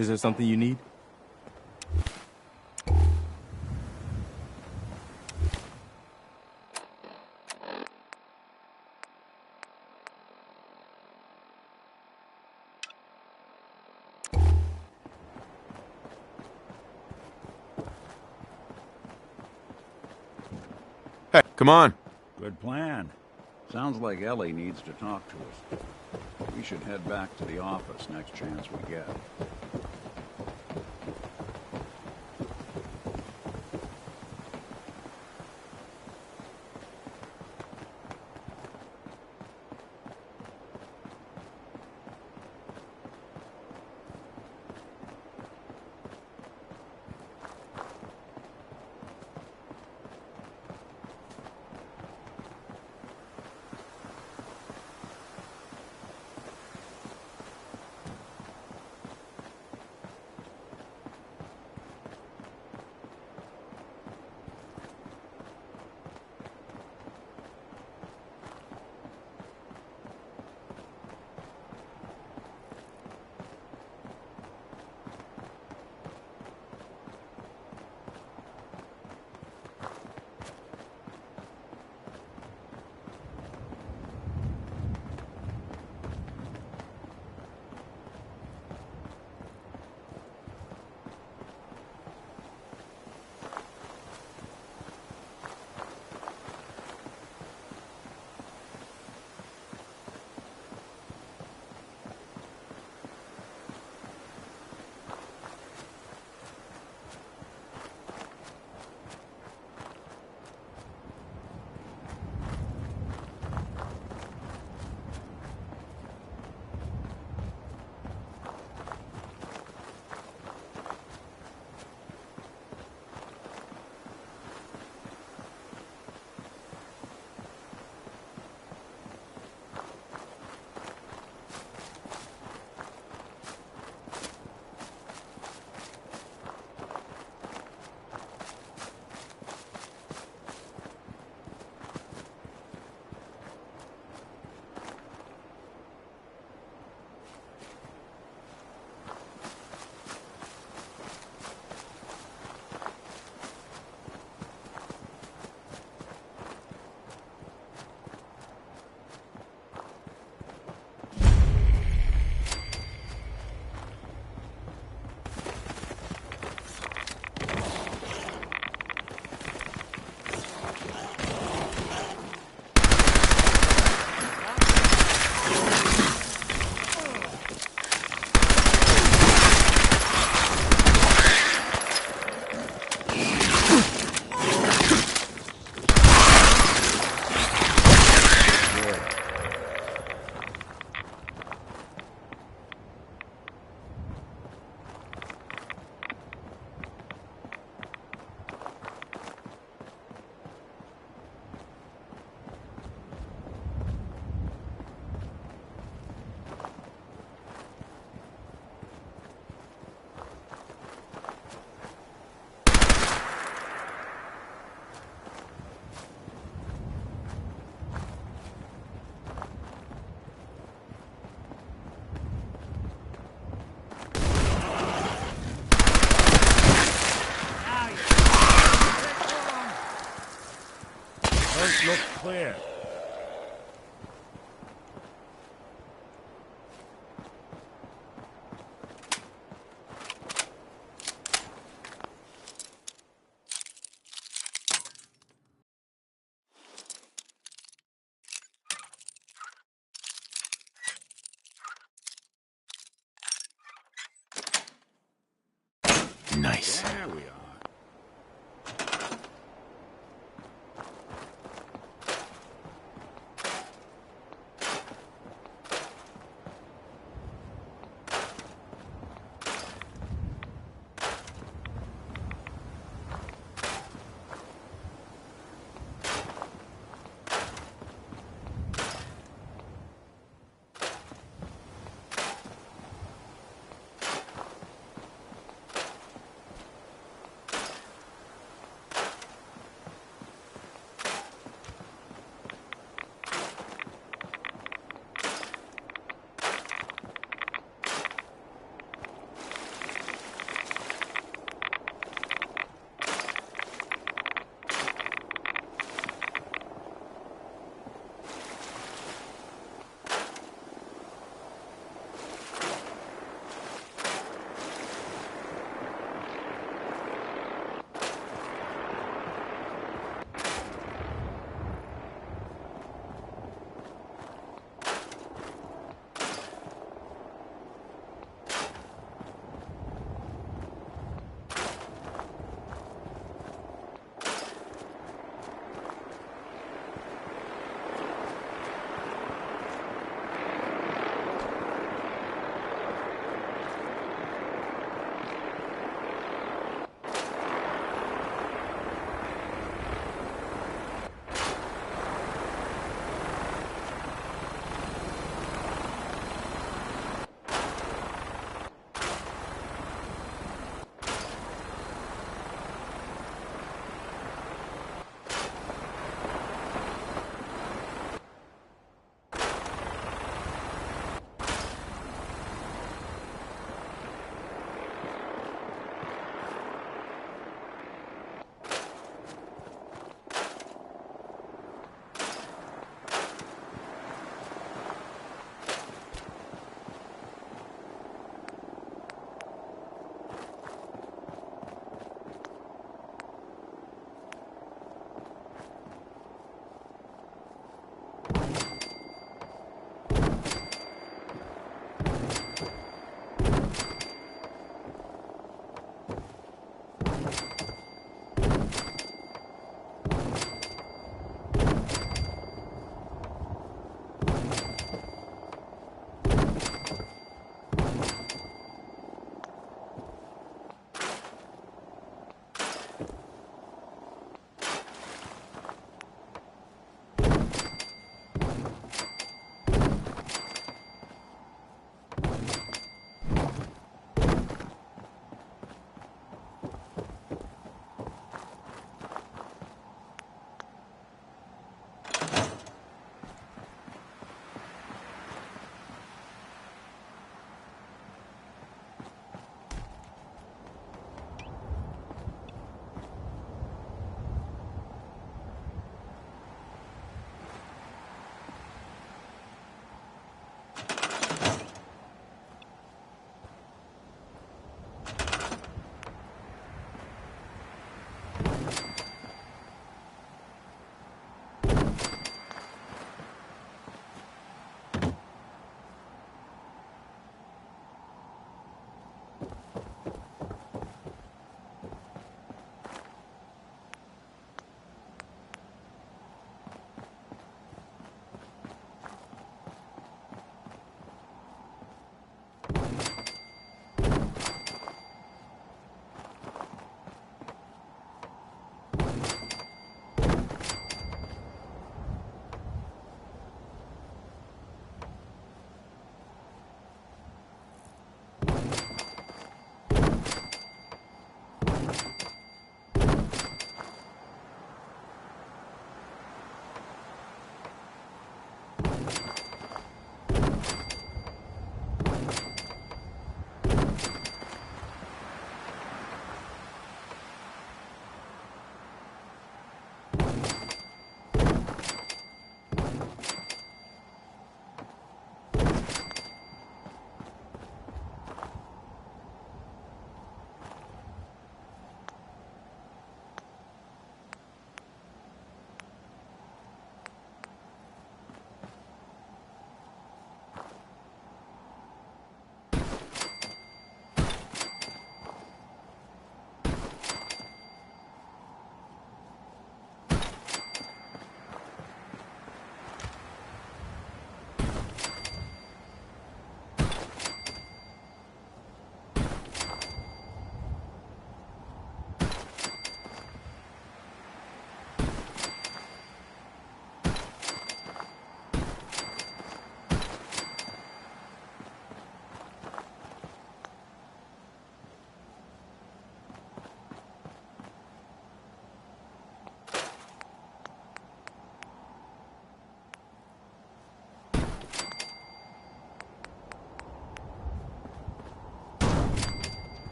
Is there something you need? Hey, come on. Good plan. Sounds like Ellie needs to talk to us. We should head back to the office next chance we get. Look clear. Nice. There we are.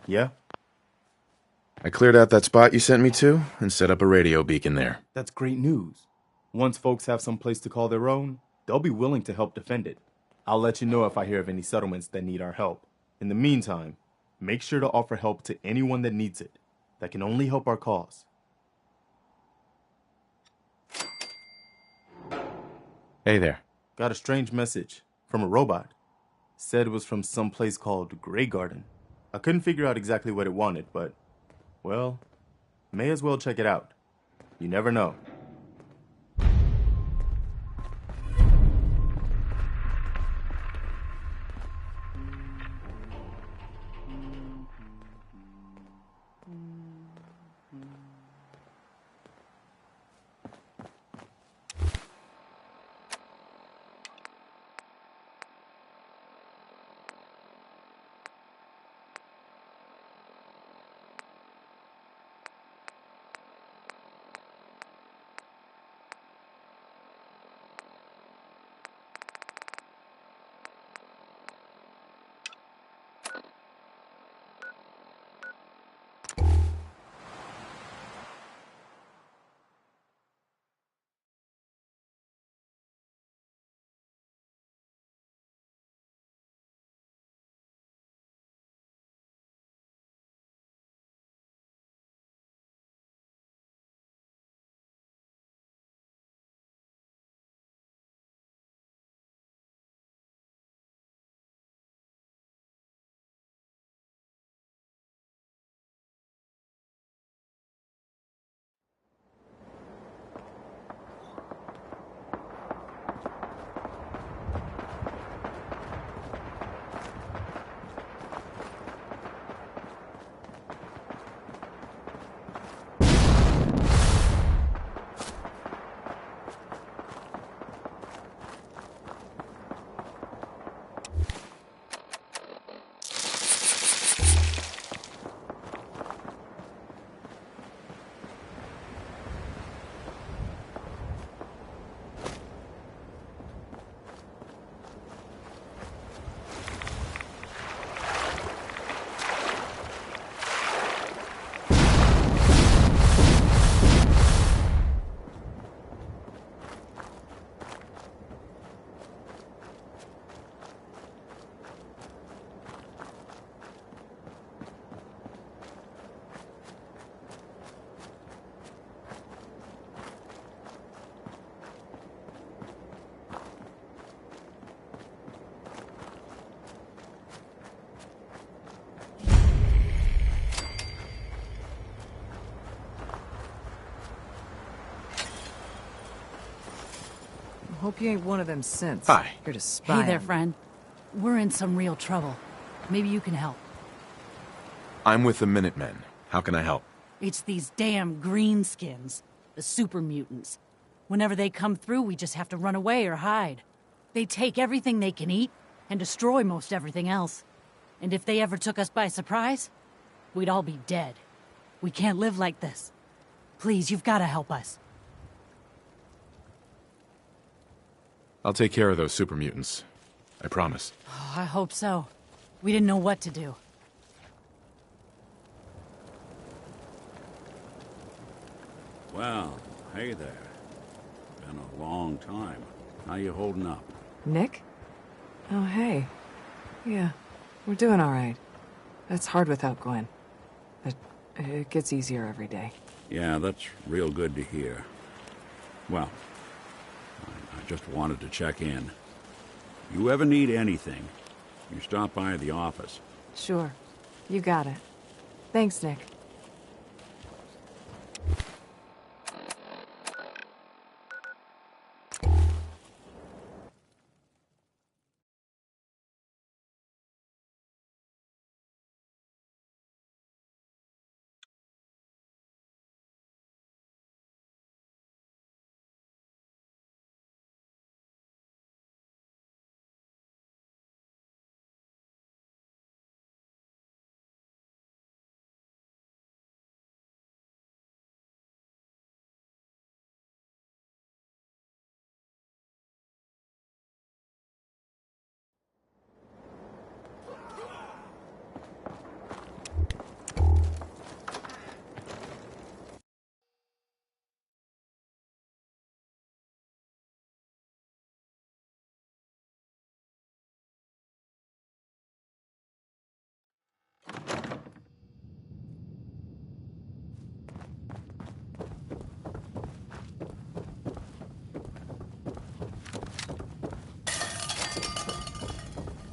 Yeah? I cleared out that spot you sent me to and set up a radio beacon there. That's great news. Once folks have some place to call their own, they'll be willing to help defend it. I'll let you know if I hear of any settlements that need our help. In the meantime, make sure to offer help to anyone that needs it. That can only help our cause. Hey there. Got a strange message from a robot. Said it was from some place called Grey Garden. I couldn't figure out exactly what it wanted, but, well, may as well check it out. You never know. Hope you ain't one of them synths. Hi. Here to spy Hey there, on me. friend. We're in some real trouble. Maybe you can help. I'm with the Minutemen. How can I help? It's these damn greenskins, the super mutants. Whenever they come through, we just have to run away or hide. They take everything they can eat and destroy most everything else. And if they ever took us by surprise, we'd all be dead. We can't live like this. Please, you've got to help us. I'll take care of those super mutants. I promise. Oh, I hope so. We didn't know what to do. Well, hey there. Been a long time. How you holding up? Nick? Oh, hey. Yeah, we're doing all right. That's hard without Gwen. But it gets easier every day. Yeah, that's real good to hear. Well, I just wanted to check in. You ever need anything, you stop by the office. Sure. You got it. Thanks, Nick.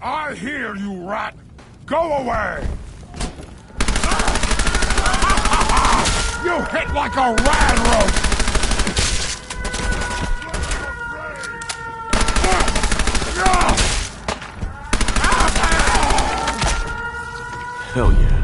I hear you, rat! Go away! You hit like a rad roach! Hell yeah.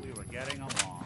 We were getting along.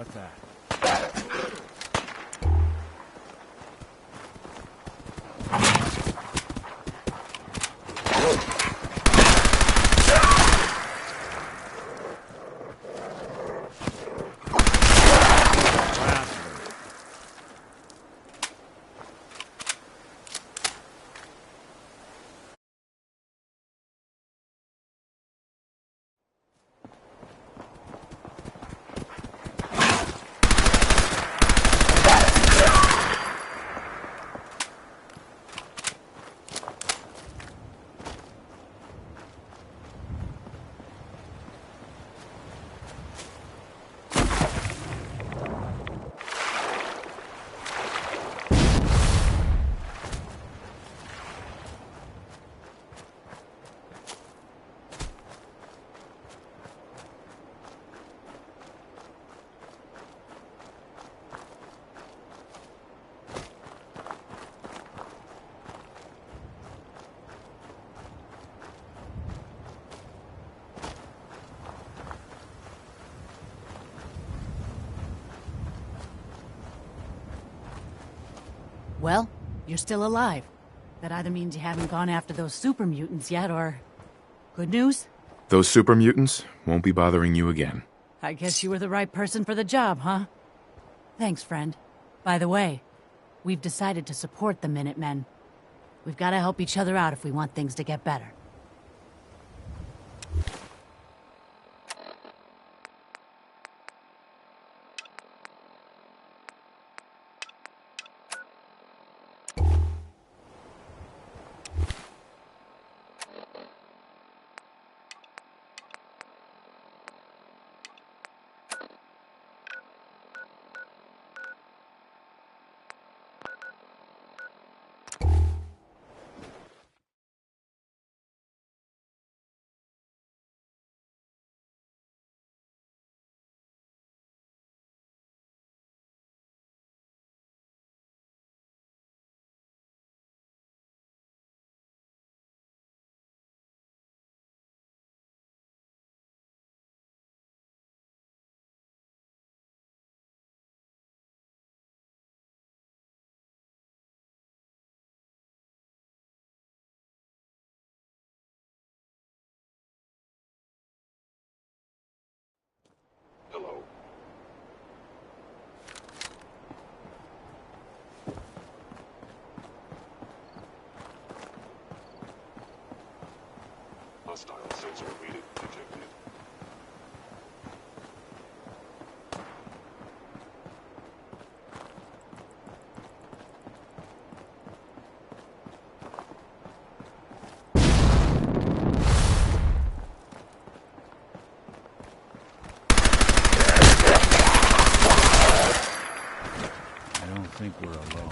What's that? Well, you're still alive. That either means you haven't gone after those super mutants yet, or... Good news? Those super mutants won't be bothering you again. I guess you were the right person for the job, huh? Thanks, friend. By the way, we've decided to support the Minutemen. We've got to help each other out if we want things to get better. Hello. Hostile sensor reading detected. I don't think we're alone.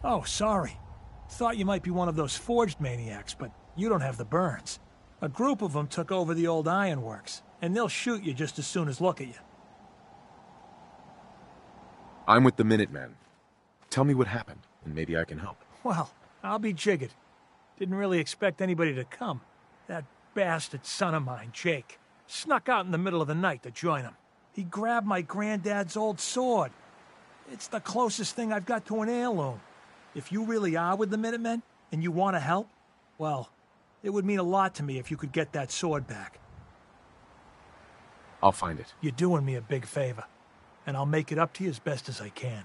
Oh, sorry. Thought you might be one of those forged maniacs, but you don't have the burns. A group of them took over the old ironworks, and they'll shoot you just as soon as look at you. I'm with the Minutemen. Tell me what happened, and maybe I can help. Well, I'll be jiggered. Didn't really expect anybody to come. That bastard son of mine, Jake, snuck out in the middle of the night to join him. He grabbed my granddad's old sword. It's the closest thing I've got to an heirloom. If you really are with the Minutemen, and you want to help, well, it would mean a lot to me if you could get that sword back. I'll find it. You're doing me a big favor, and I'll make it up to you as best as I can.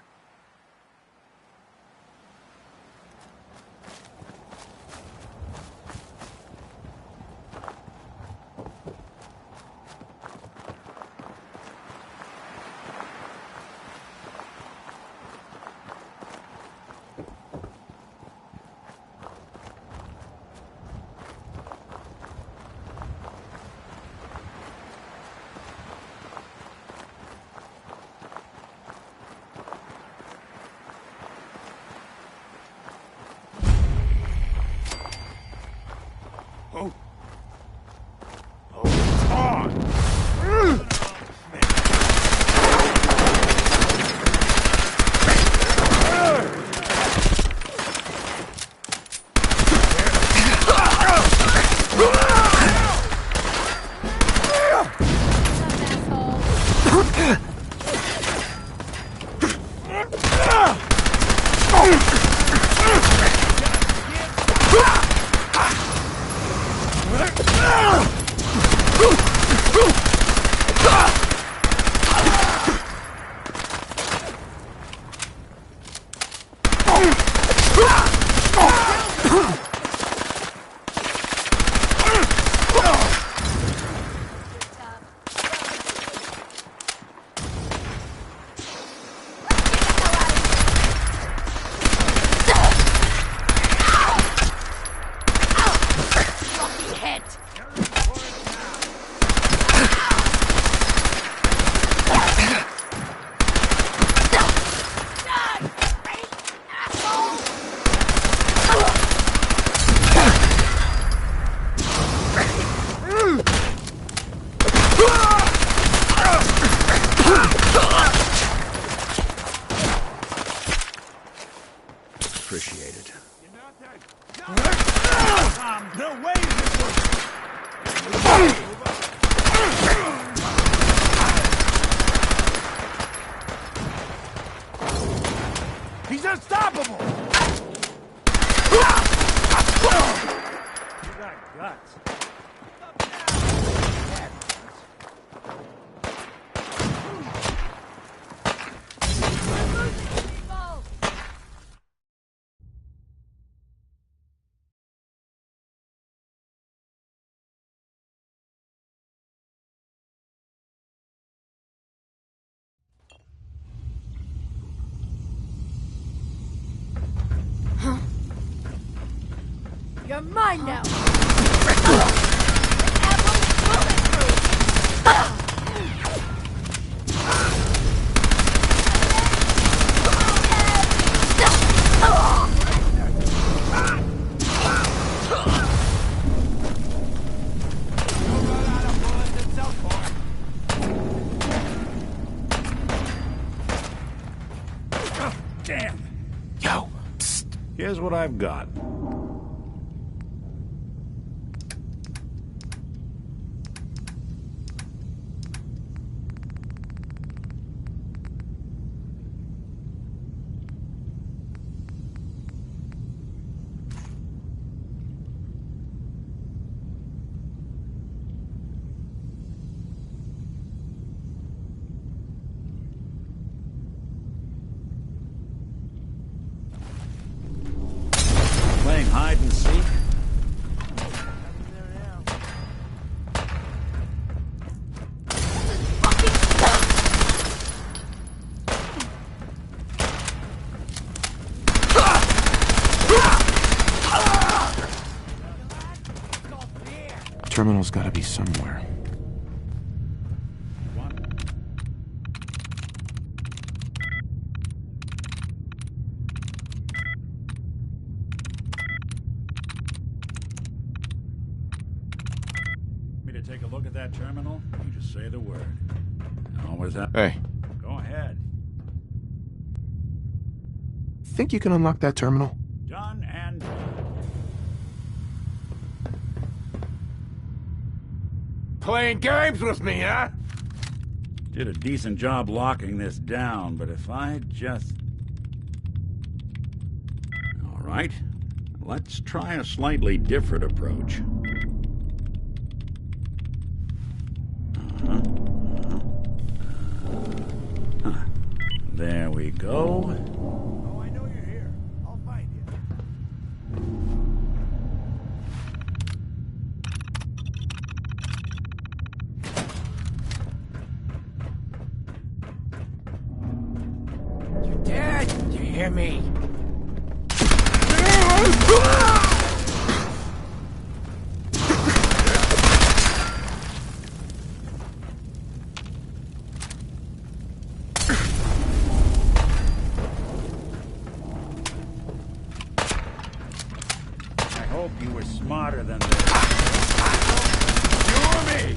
Appreciated. He's unstoppable! You got guts. You're mine now! Damn! Yo! Psst. Here's what I've got. Playing hide and seek? Terminal's gotta be somewhere. Me to take a look at that terminal? You just say the word. Always have. Hey. Go ahead. Think you can unlock that terminal? Done and Playing games with me, huh? did a decent job locking this down, but if I just... All right. Let's try a slightly different approach. There we go. Oh, I know you're here. I'll find you. You're dead. Do you hear me? I hope you were smarter than this. You or me?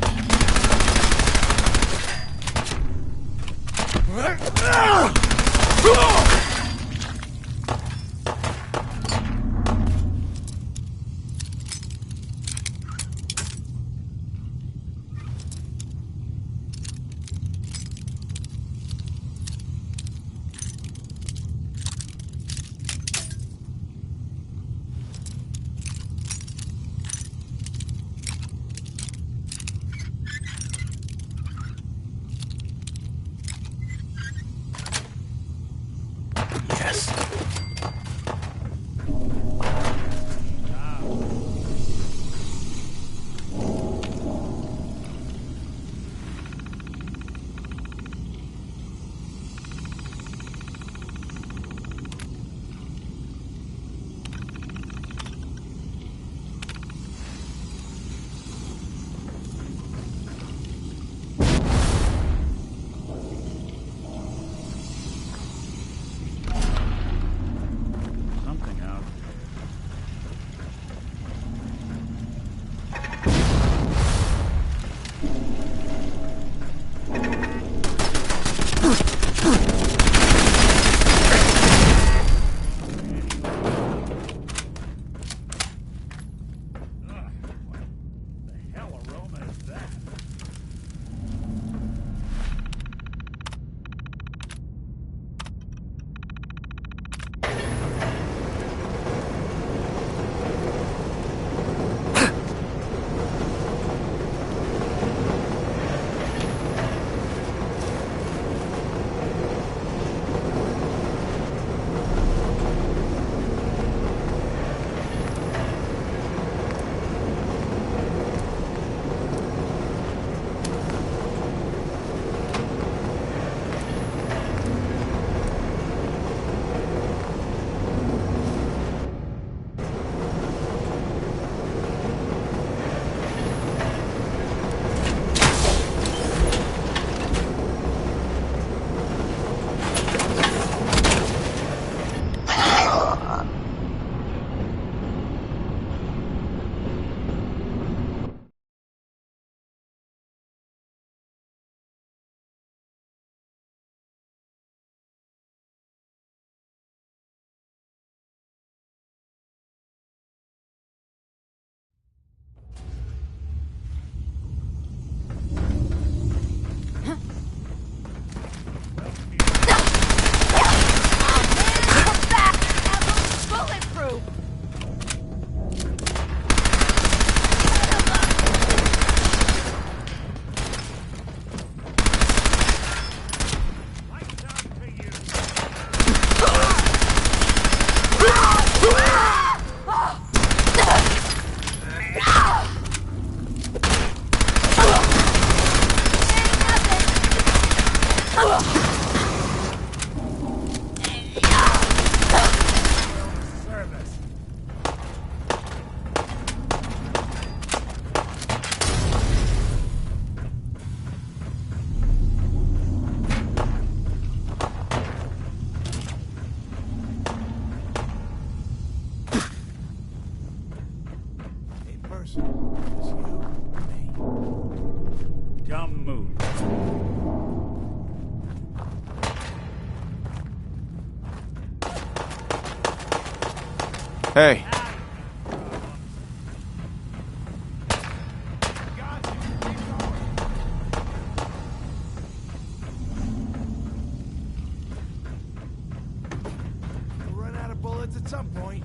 Person, it's you, me. Come move. Hey. We'll run out of bullets at some point.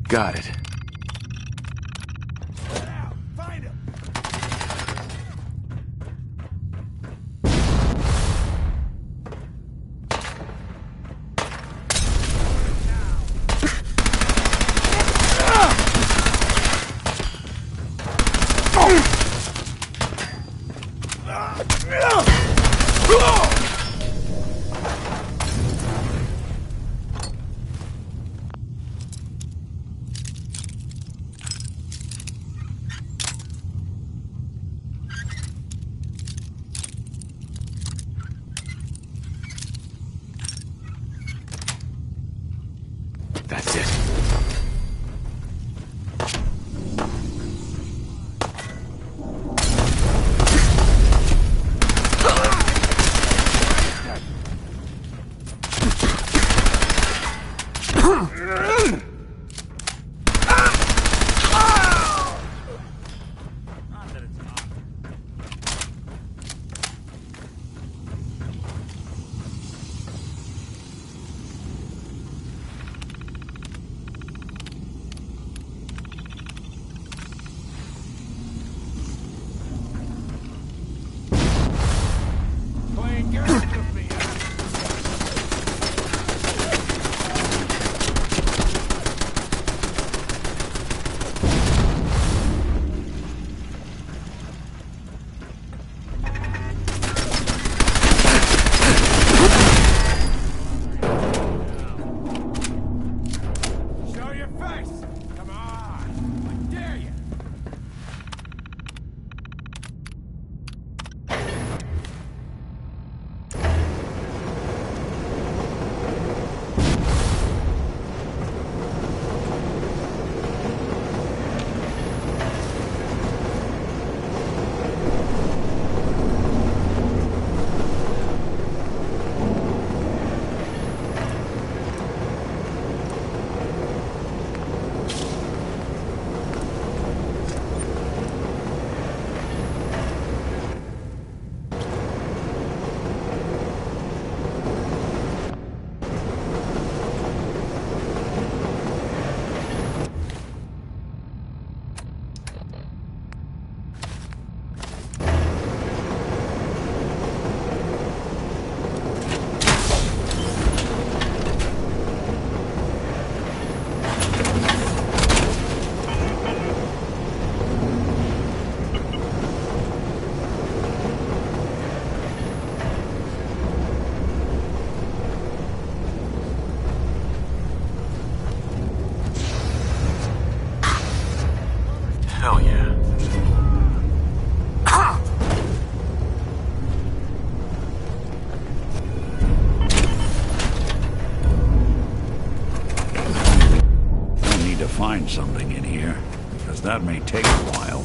Got it. Find him. That's it. Hell yeah. I need to find something in here, because that may take a while.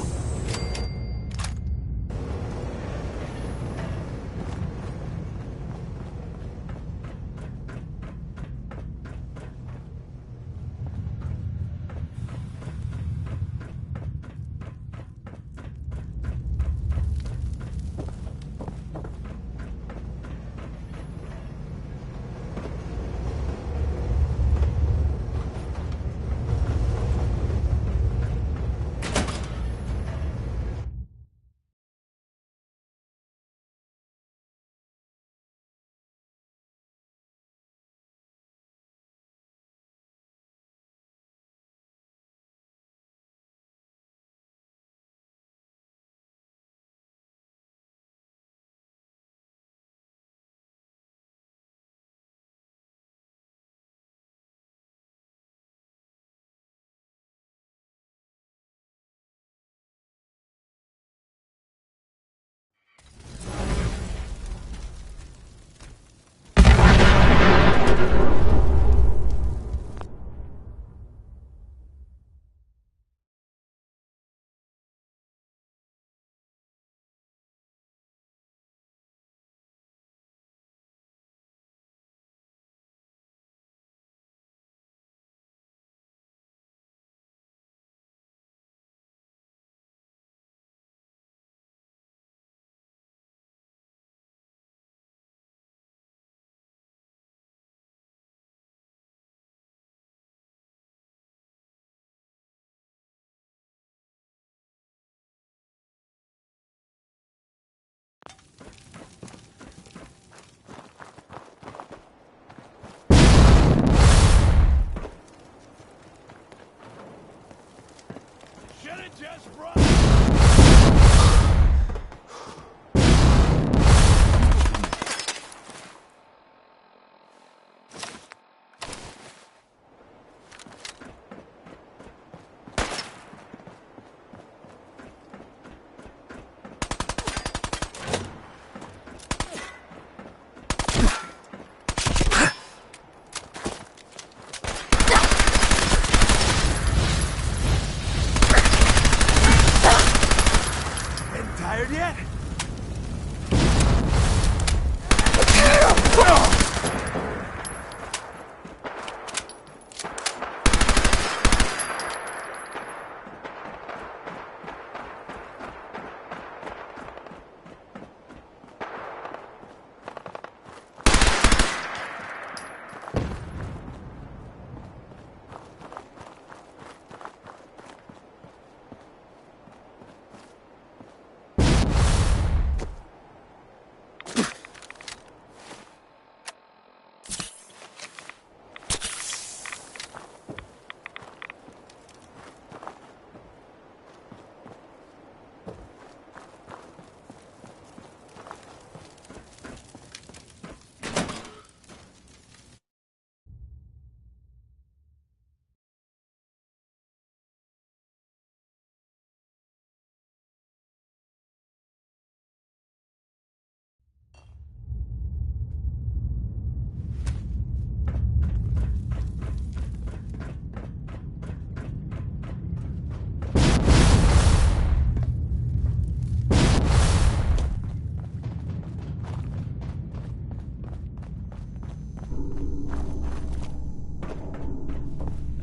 Tired yet?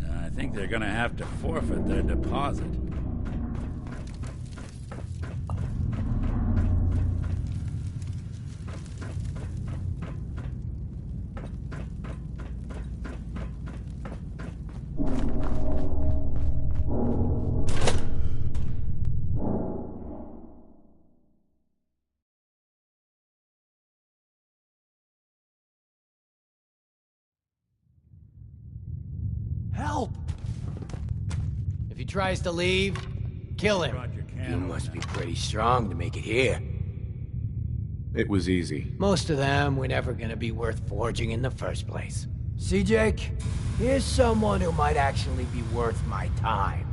I think they're gonna have to forfeit their deposit. Help! If he tries to leave, kill him. You must be pretty strong to make it here. It was easy. Most of them were never gonna be worth forging in the first place. See, Jake? Here's someone who might actually be worth my time.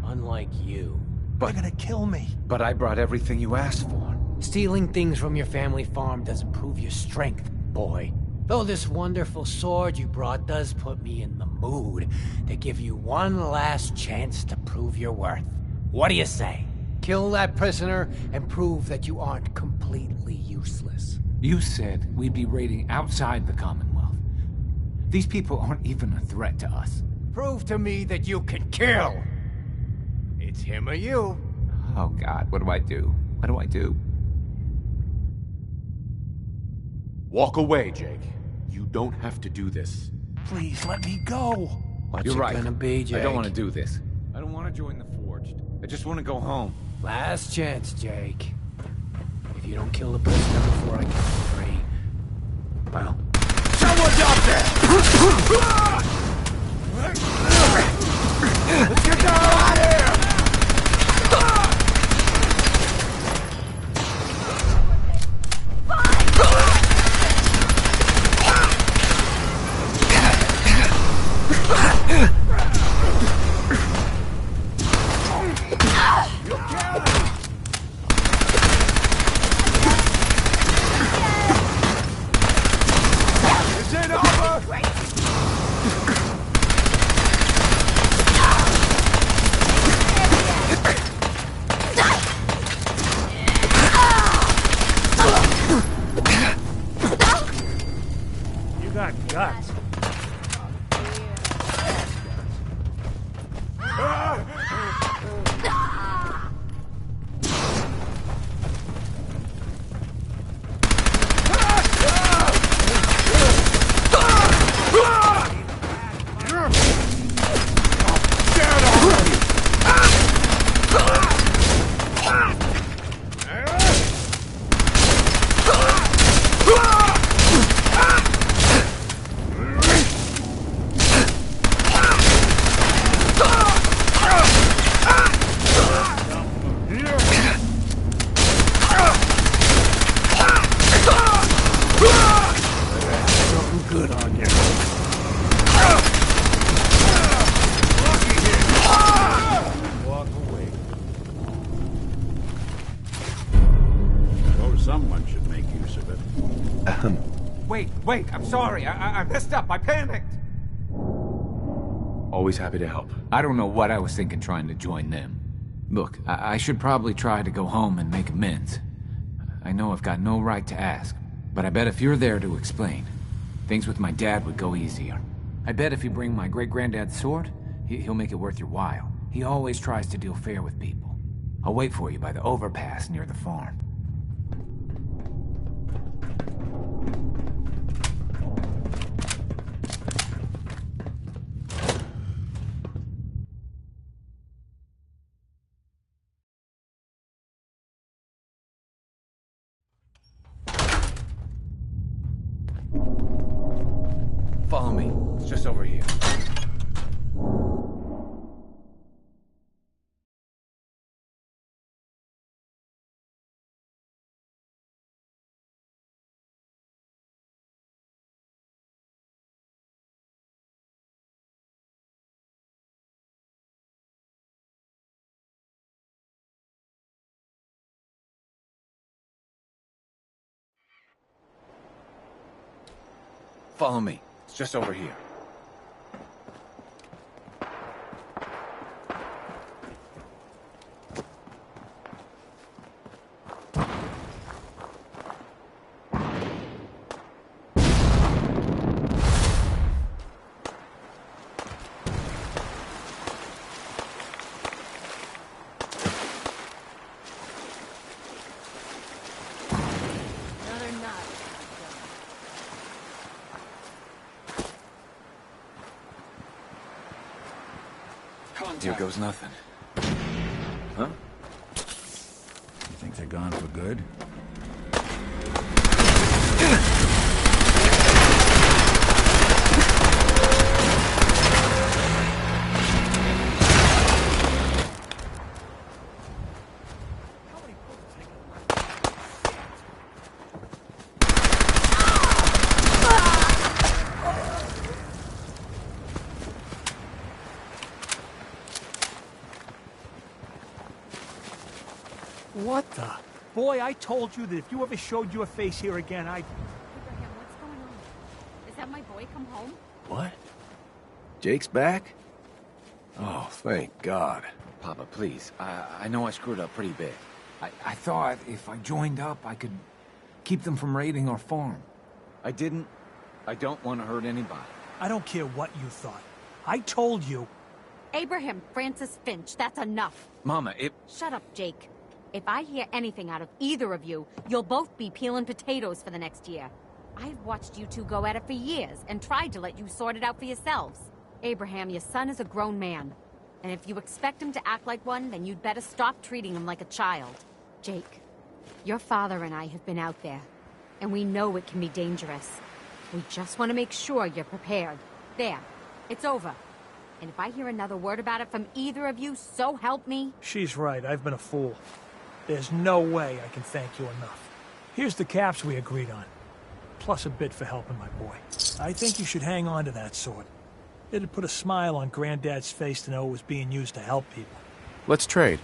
Unlike you. They're gonna kill me. But I brought everything you asked for. Stealing things from your family farm doesn't prove your strength, boy. Though this wonderful sword you brought does put me in the mood to give you one last chance to prove your worth. What do you say? Kill that prisoner and prove that you aren't completely useless. You said we'd be raiding outside the Commonwealth. These people aren't even a threat to us. Prove to me that you can kill! It's him or you. Oh God, what do I do? What do I do? Walk away, Jake. You don't have to do this. Please, let me go. What's You're it right. gonna be, Jake? I don't want to do this. I don't want to join the Forged. I just want to go home. Last chance, Jake. If you don't kill the prisoner before I count to 3, well... Someone's up there! Let's get down out of here! Wait, I'm sorry. I messed up. I panicked. Always happy to help. I don't know what I was thinking trying to join them. Look, I should probably try to go home and make amends. I know I've got no right to ask, but I bet if you're there to explain, things with my dad would go easier. I bet if you bring my great-granddad's sword, he'll make it worth your while. He always tries to deal fair with people. I'll wait for you by the overpass near the farm. Follow me. It's just over here. Follow me. It's just over here. Here goes nothing. Huh? You think they're gone for good? What the? Boy, I told you that if you ever showed your face here again, I'd... Abraham, what's going on? Is that my boy come home? What? Jake's back? Oh, thank God. Papa, please. I know I screwed up pretty big. I thought if I joined up, I could keep them from raiding our farm. I didn't. I don't want to hurt anybody. I don't care what you thought. I told you. Abraham Francis Finch, that's enough. Mama, it... Shut up, Jake. If I hear anything out of either of you, you'll both be peeling potatoes for the next year. I've watched you two go at it for years and tried to let you sort it out for yourselves. Abraham, your son is a grown man. And if you expect him to act like one, then you'd better stop treating him like a child. Jake, your father and I have been out there, and we know it can be dangerous. We just want to make sure you're prepared. There. It's over. And if I hear another word about it from either of you, so help me. She's right. I've been a fool. There's no way I can thank you enough. Here's the caps we agreed on, plus a bit for helping my boy. I think you should hang on to that sword. It'd put a smile on Granddad's face to know it was being used to help people. Let's trade.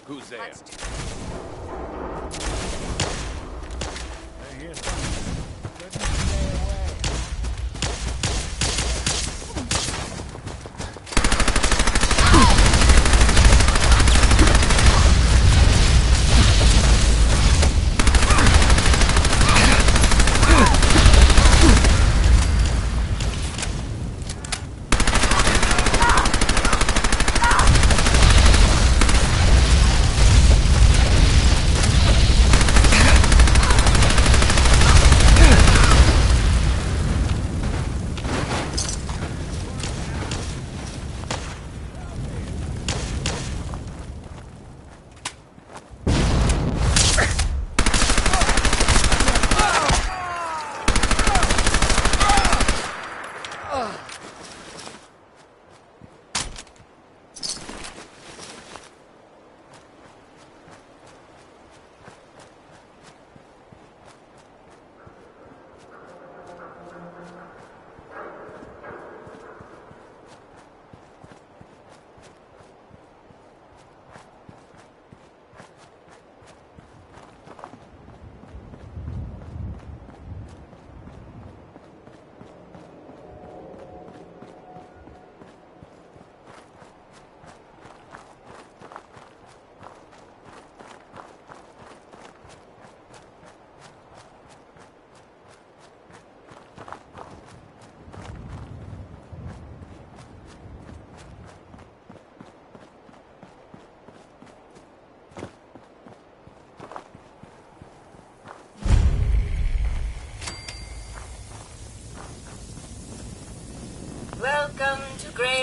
Who's there? I hear something. Couldn't stay away.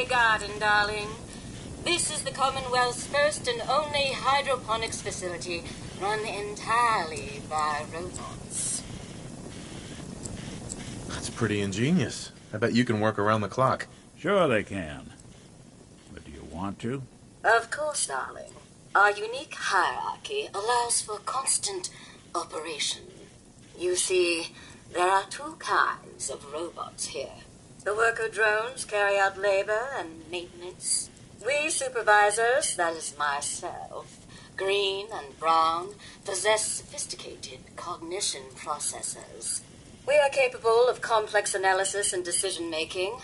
garden, darling. This is the Commonwealth's first and only hydroponics facility run entirely by robots. That's pretty ingenious. I bet you can work around the clock. Sure they can. But do you want to? Of course, darling. Our unique hierarchy allows for constant operation. You see, there are two kinds of robots here. The worker drones carry out labor and maintenance. We supervisors, that is myself, Green and Brown, possess sophisticated cognition processors. We are capable of complex analysis and decision-making,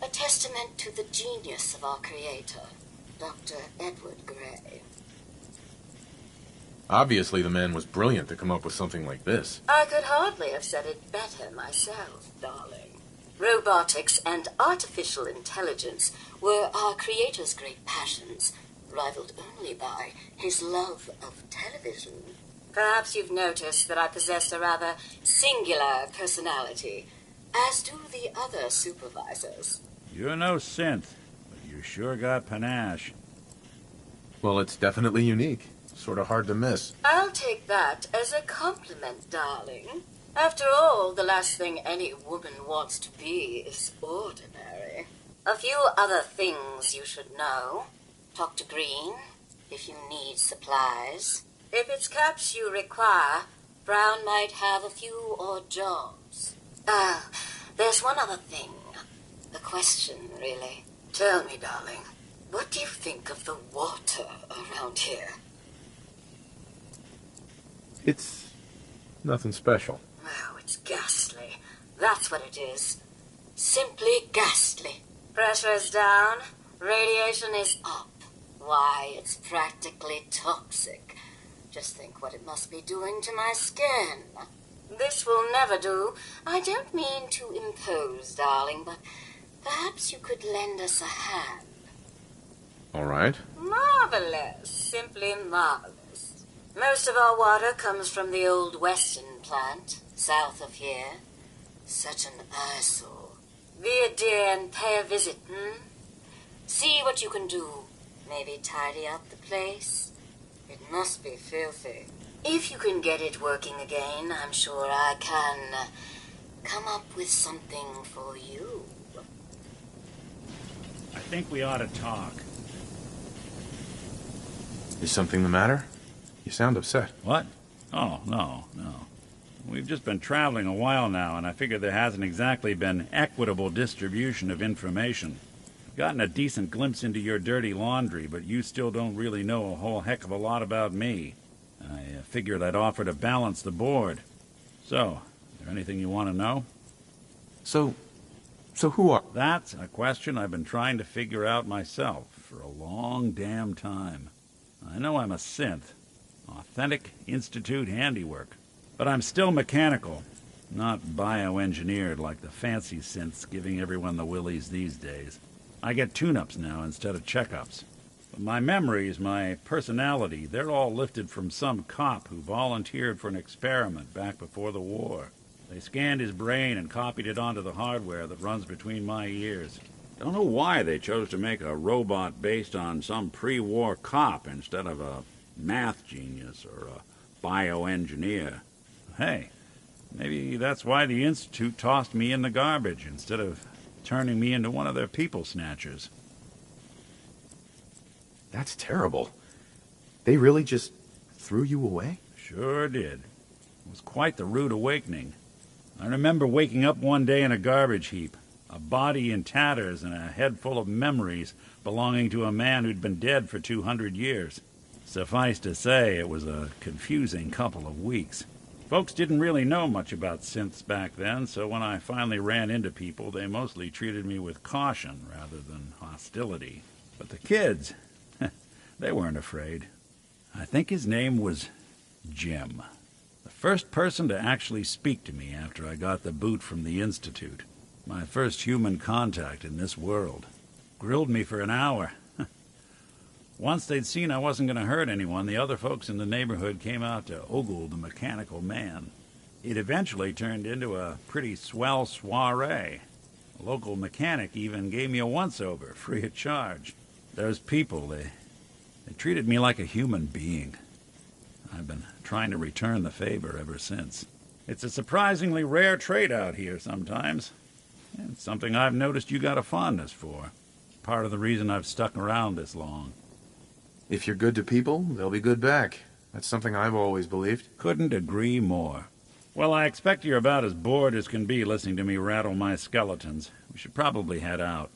a testament to the genius of our creator, Dr. Edward Gray. Obviously, the man was brilliant to come up with something like this. I could hardly have said it better myself, darling. Robotics and artificial intelligence were our creator's great passions, rivaled only by his love of television. Perhaps you've noticed that I possess a rather singular personality, as do the other supervisors. You're no synth, but you sure got panache. Well, it's definitely unique. Sort of hard to miss. I'll take that as a compliment, darling. After all, the last thing any woman wants to be is ordinary. A few other things you should know. Talk to Green if you need supplies. If it's caps you require, Brown might have a few odd jobs. There's one other thing. A question, really. Tell me, darling, what do you think of the water around here? It's nothing special. Oh, it's ghastly. That's what it is. Simply ghastly. Pressure's down. Radiation is up. Why, it's practically toxic. Just think what it must be doing to my skin. This will never do. I don't mean to impose, darling, but perhaps you could lend us a hand. All right. Marvelous. Simply marvelous. Most of our water comes from the old Western plant, south of here. Such an eyesore. Be a dear and pay a visit, See what you can do. Maybe tidy up the place. It must be filthy. If you can get it working again, I'm sure I can come up with something for you. I think we ought to talk. Is something the matter? You sound upset. What? Oh, no. We've just been traveling a while now, and I figure there hasn't exactly been equitable distribution of information. I've gotten a decent glimpse into your dirty laundry, but you still don't really know a whole heck of a lot about me. I figured I'd offer to balance the board. So, is there anything you want to know? So who are... That's a question I've been trying to figure out myself for a long damn time. I know I'm a synth. Authentic Institute handiwork. But I'm still mechanical, not bioengineered like the fancy synths giving everyone the willies these days. I get tune-ups now instead of checkups. But my memories, my personality, they're all lifted from some cop who volunteered for an experiment back before the war. They scanned his brain and copied it onto the hardware that runs between my ears. Don't know why they chose to make a robot based on some pre-war cop instead of a math genius or a bioengineer. Hey, maybe that's why the Institute tossed me in the garbage instead of turning me into one of their people snatchers. That's terrible. They really just threw you away? Sure did. It was quite the rude awakening. I remember waking up one day in a garbage heap, a body in tatters and a head full of memories belonging to a man who'd been dead for 200 years. Suffice to say, it was a confusing couple of weeks. Folks didn't really know much about synths back then, so when I finally ran into people, they mostly treated me with caution rather than hostility. But the kids, they weren't afraid. I think his name was Jim. The first person to actually speak to me after I got the boot from the Institute. My first human contact in this world. Grilled me for an hour. Once they'd seen I wasn't going to hurt anyone, the other folks in the neighborhood came out to ogle the mechanical man. It eventually turned into a pretty swell soiree. A local mechanic even gave me a once-over, free of charge. Those people, they treated me like a human being. I've been trying to return the favor ever since. It's a surprisingly rare trait out here sometimes. And it's something I've noticed you got a fondness for. Part of the reason I've stuck around this long. If you're good to people, they'll be good back. That's something I've always believed. Couldn't agree more. Well, I expect you're about as bored as can be listening to me rattle my skeletons. We should probably head out.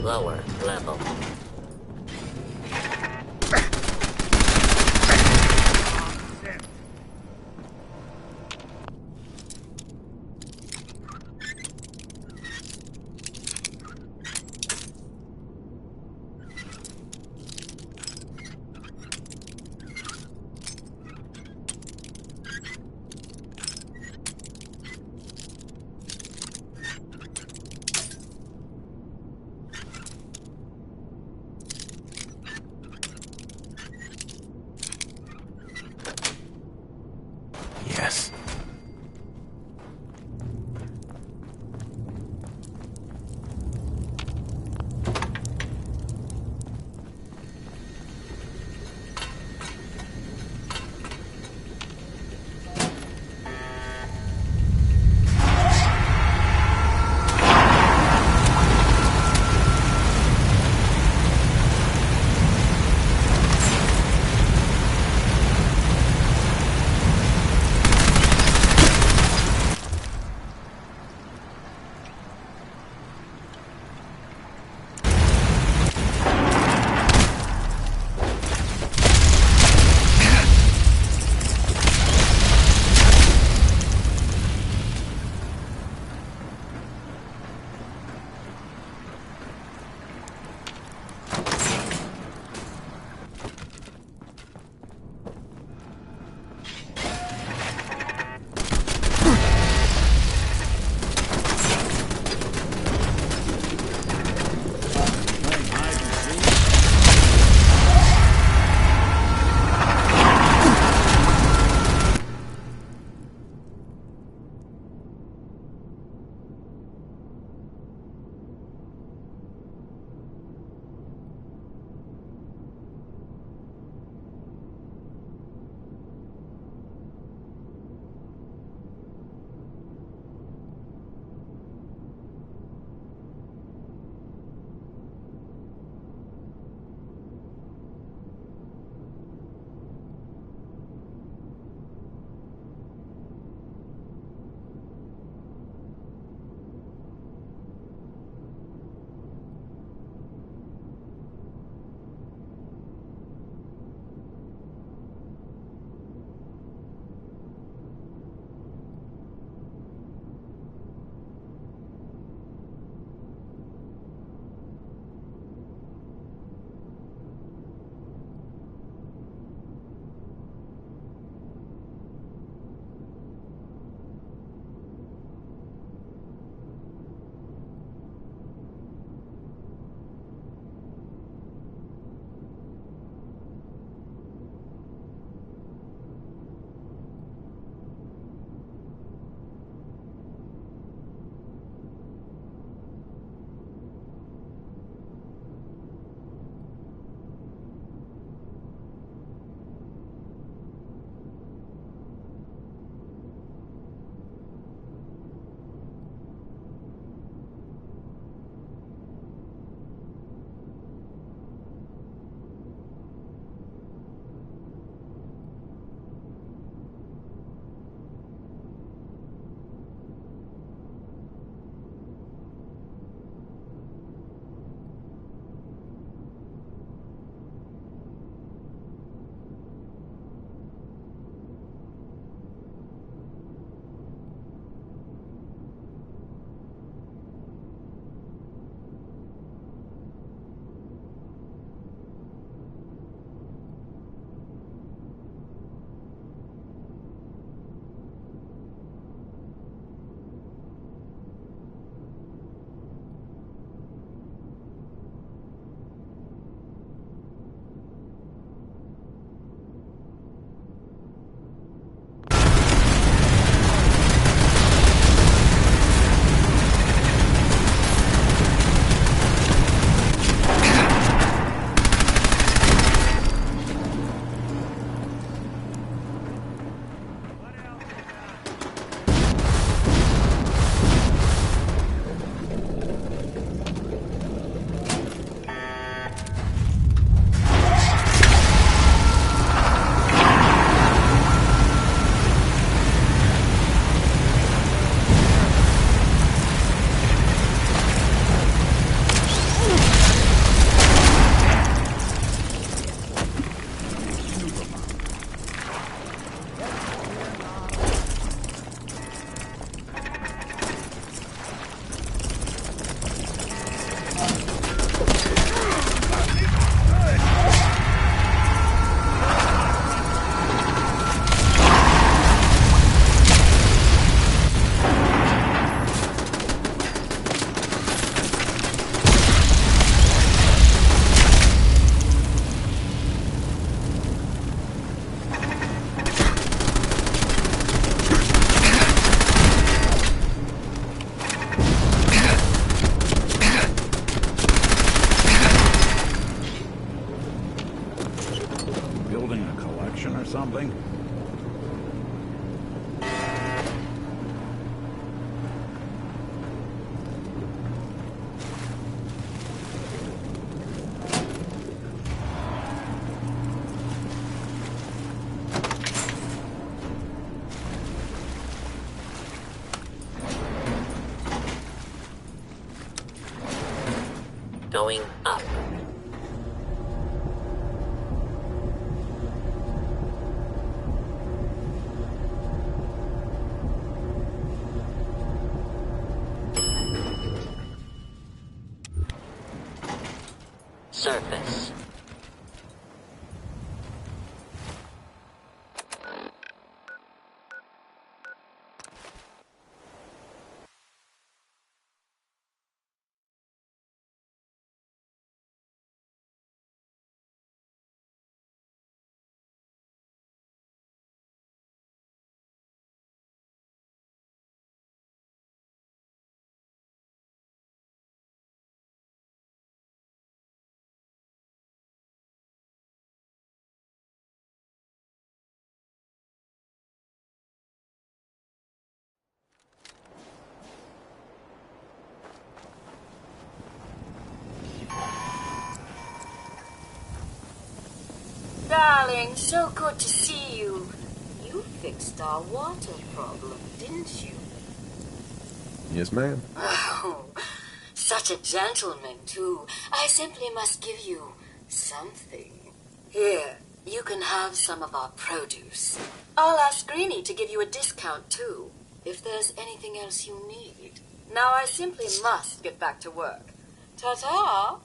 lower level. rumbling. Going up. Surface. Darling, so good to see you. You fixed our water problem, didn't you? Yes, ma'am. Oh, such a gentleman, too. I simply must give you something. Here, you can have some of our produce. I'll ask Greenie to give you a discount, too, if there's anything else you need. Now I simply must get back to work. Ta-ta!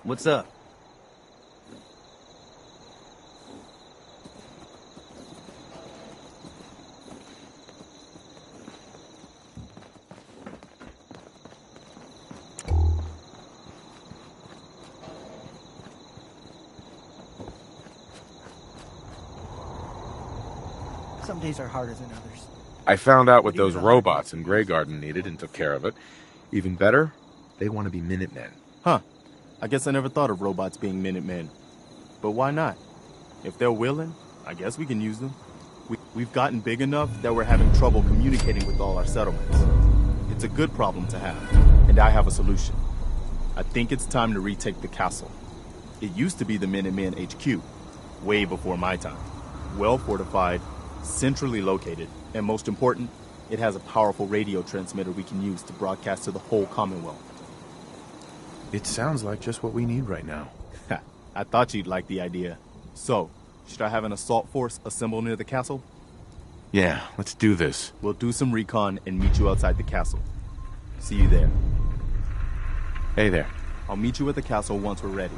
What's up? Some days are harder than others. I found out what those robots in Grey Garden needed and took care of it. Even better, they want to be Minutemen. Huh. I guess I never thought of robots being Minutemen. But why not? If they're willing, I guess we can use them. We've gotten big enough that we're having trouble communicating with all our settlements. It's a good problem to have, and I have a solution. I think it's time to retake the castle. It used to be the Minutemen HQ, way before my time. Well fortified, centrally located, and most important, it has a powerful radio transmitter we can use to broadcast to the whole Commonwealth. It sounds like just what we need right now. I thought you'd like the idea. So, should I have an assault force assemble near the castle? Yeah, let's do this. We'll do some recon and meet you outside the castle. See you there. Hey there. I'll meet you at the castle once we're ready.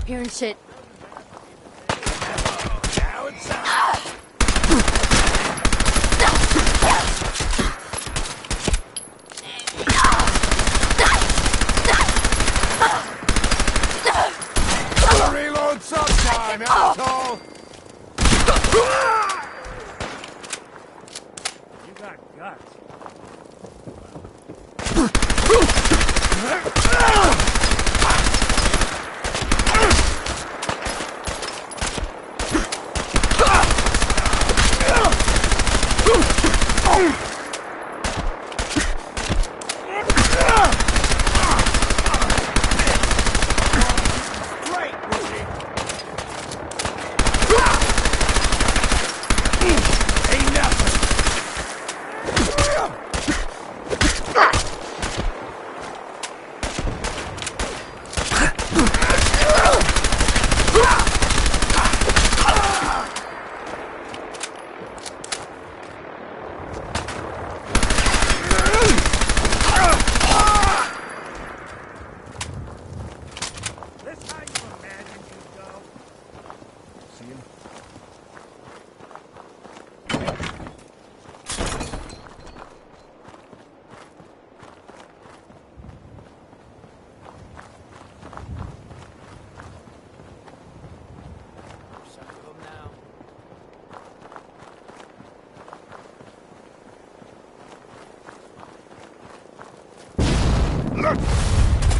here and shit. Reload sometime, asshole! You got guts.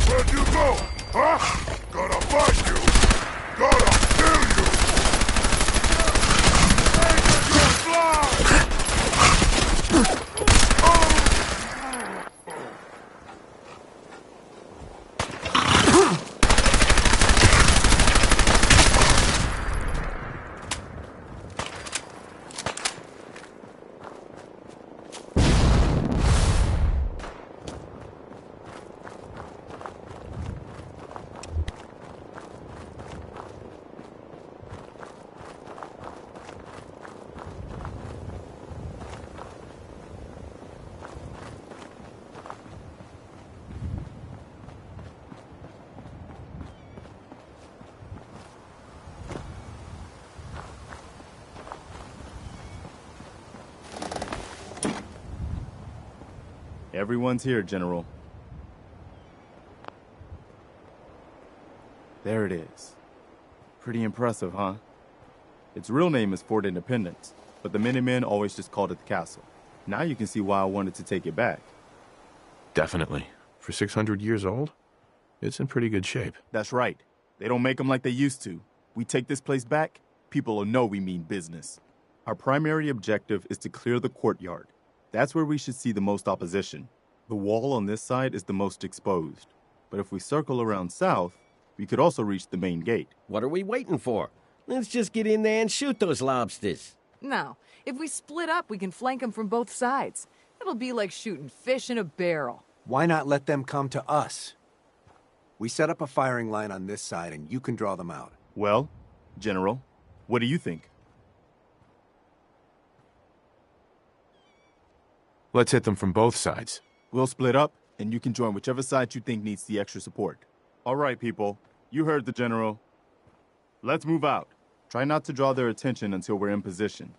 Where'd you go? Huh? Gotta find you! Gotta kill you! Everyone's here, General. There it is. Pretty impressive, huh? Its real name is Fort Independence, but the Minutemen always just called it the castle. Now you can see why I wanted to take it back. Definitely. For 600 years old, it's in pretty good shape. That's right. They don't make them like they used to. We take this place back, people will know we mean business. Our primary objective is to clear the courtyard. That's where we should see the most opposition. The wall on this side is the most exposed. But if we circle around south, we could also reach the main gate. What are we waiting for? Let's just get in there and shoot those lobsters. No. If we split up, we can flank them from both sides. It'll be like shooting fish in a barrel. Why not let them come to us? We set up a firing line on this side, and you can draw them out. Well, General, what do you think? Let's hit them from both sides. We'll split up, and you can join whichever side you think needs the extra support. All right, people. You heard the General. Let's move out. Try not to draw their attention until we're in position.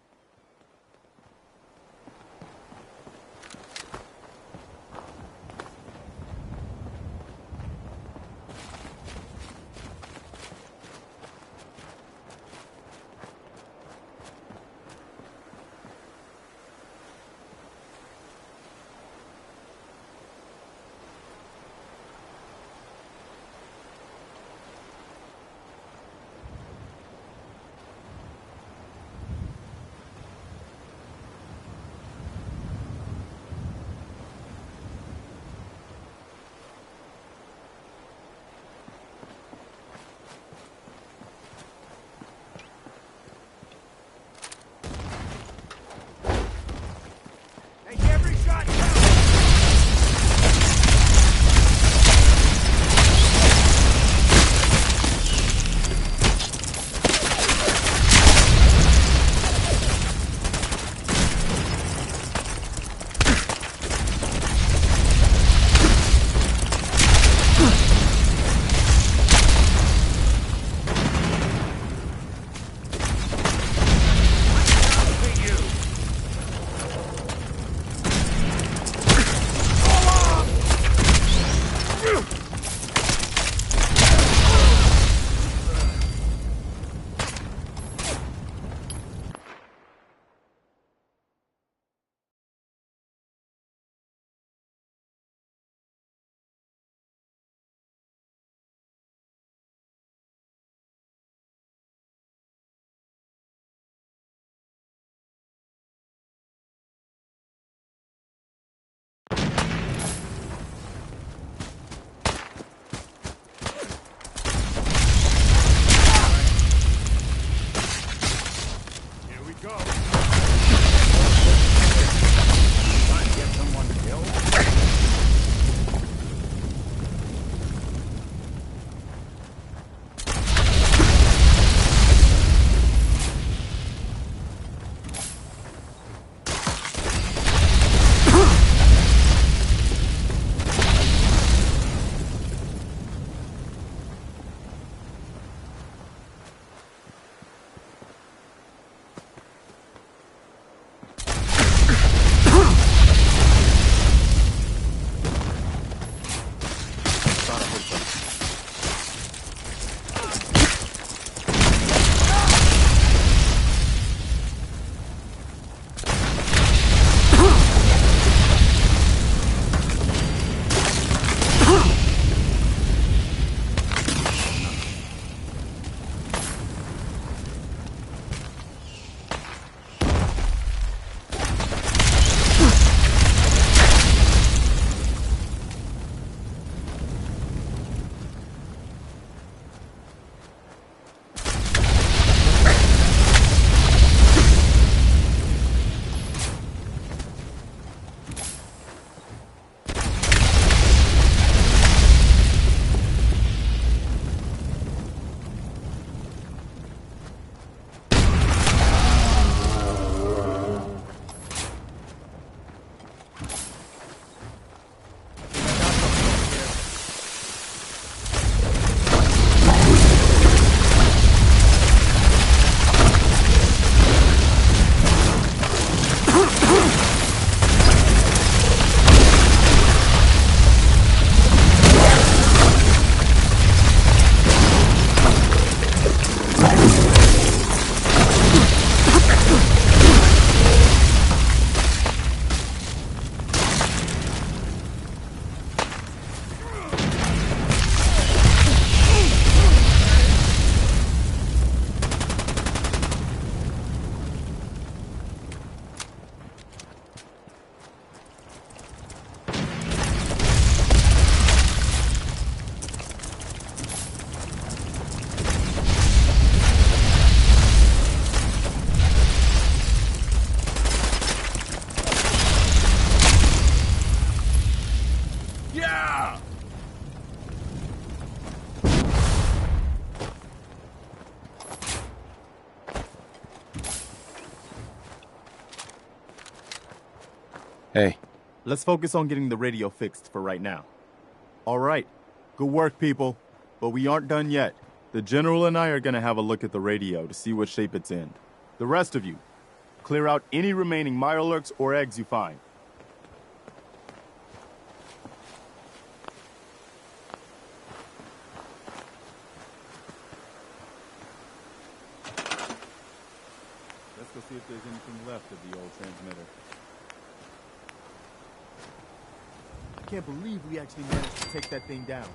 Yeah! Hey. Let's focus on getting the radio fixed for right now. All right. Good work, people. But we aren't done yet. The General and I are gonna have a look at the radio to see what shape it's in. The rest of you, clear out any remaining Mirelurks or eggs you find. Let's go see if there's anything left of the old transmitter. I can't believe we actually managed to take that thing down.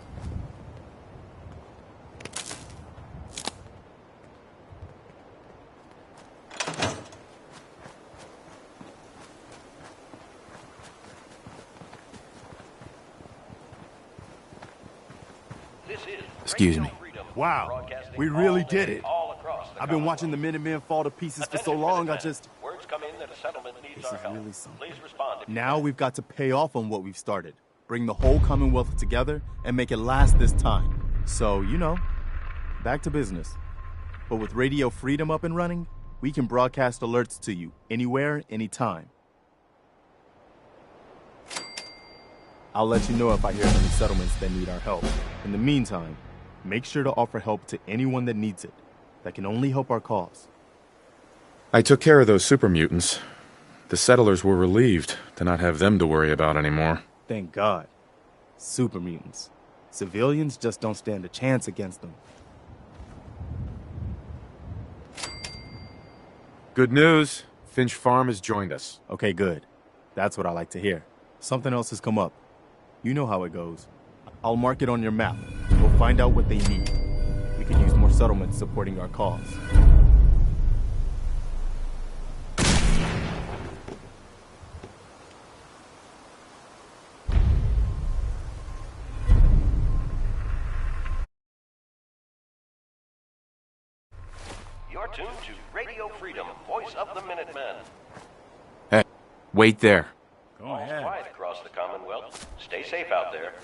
Excuse me. Wow, we really did it. I've been watching the Minutemen fall to pieces for so long, I just... Words come in that a settlement needs our help. Really something. Please respond. Now we've got to pay off on what we've started. Bring the whole Commonwealth together and make it last this time. So, you know, back to business. But with Radio Freedom up and running, we can broadcast alerts to you anywhere, anytime. I'll let you know if I hear of any settlements that need our help. In the meantime, make sure to offer help to anyone that needs it. That can only help our cause. I took care of those super mutants. The settlers were relieved to not have them to worry about anymore. Thank God. Super mutants. Civilians just don't stand a chance against them. Good news. Finch Farm has joined us. Okay, good. That's what I like to hear. Something else has come up. You know how it goes. I'll mark it on your map. We'll find out what they need. We could use more settlements supporting our cause. You're tuned to Radio Freedom, voice of the Minutemen. Hey, wait there. Go All's ahead. quiet across the Commonwealth. Stay safe out there.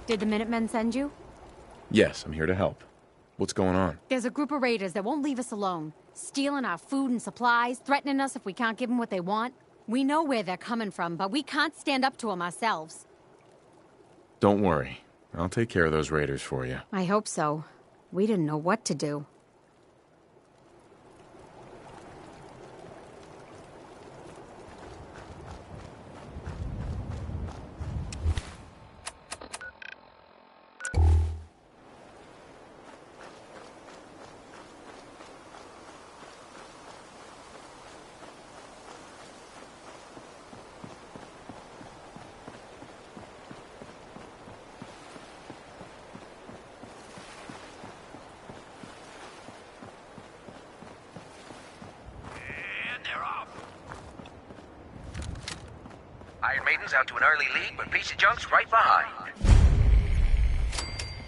Did the Minutemen send you? Yes, I'm here to help. What's going on? There's a group of raiders that won't leave us alone. Stealing our food and supplies, threatening us if we can't give them what they want. We know where they're coming from, but we can't stand up to them ourselves. Don't worry. I'll take care of those raiders for you. I hope so. We didn't know what to do. Iron Maiden's out to an early lead, but Piece of Junk's right behind.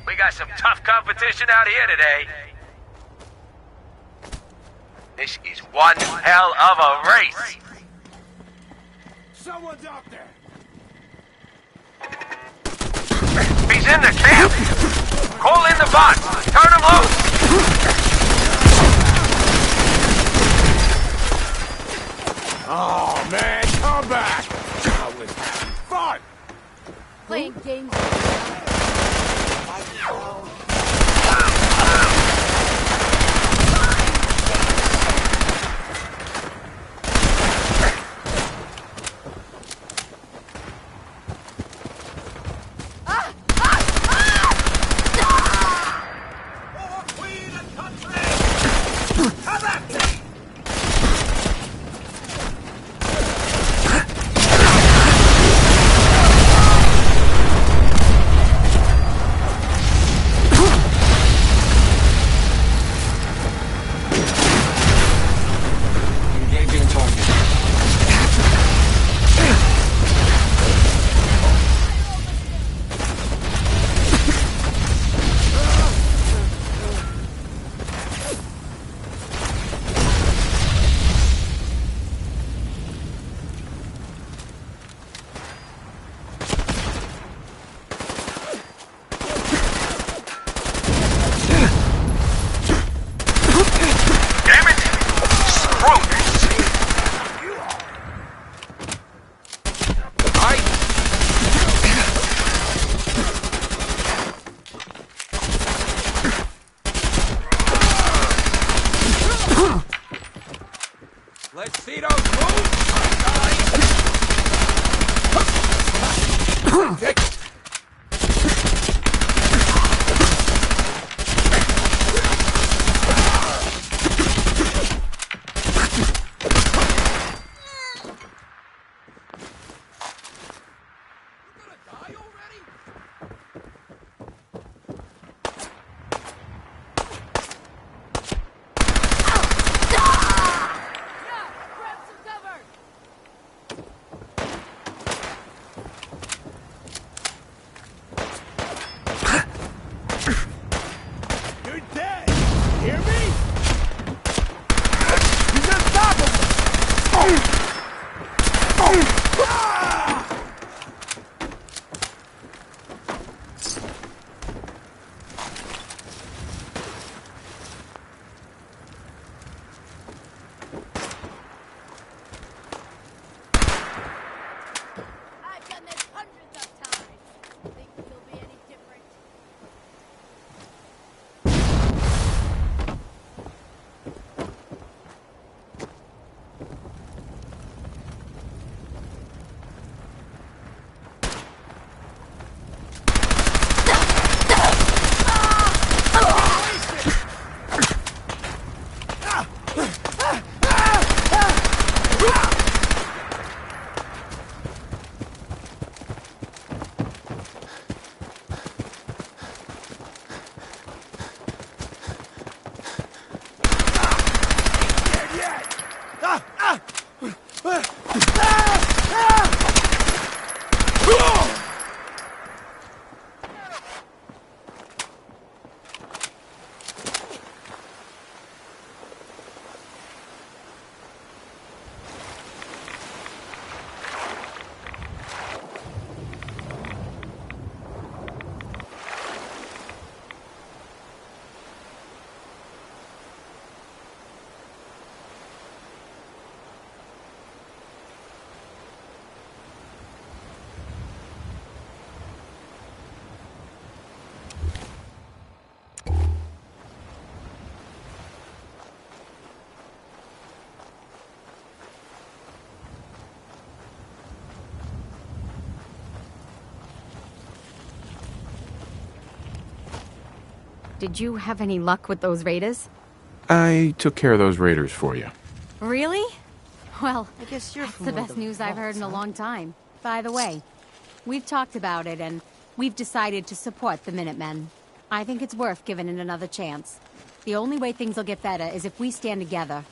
We got some tough competition out here today. This is one hell of a race. Someone's out there. He's in the camp. Call in the bots. Turn him loose. Oh, man, come back. That was fun. Playing games. Let's see those moves. Did you have any luck with those raiders? I took care of those raiders for you. Really? Well, I guess you're that's the best news I've heard in a long time. By the way, we've talked about it, and we've decided to support the Minutemen. I think it's worth giving it another chance. The only way things will get better is if we stand together.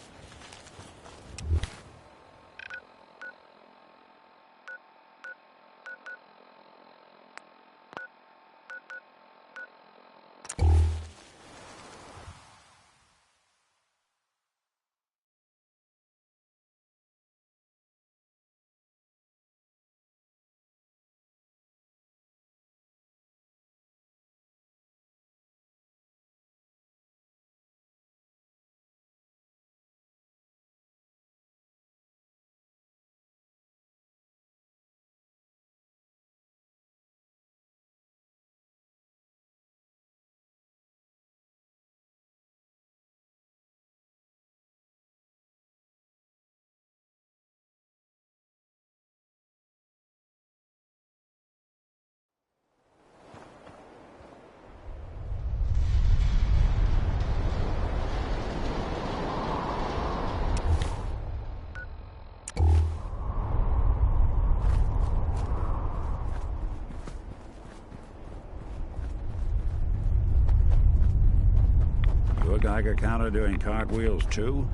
Your Geiger counter doing cartwheels too?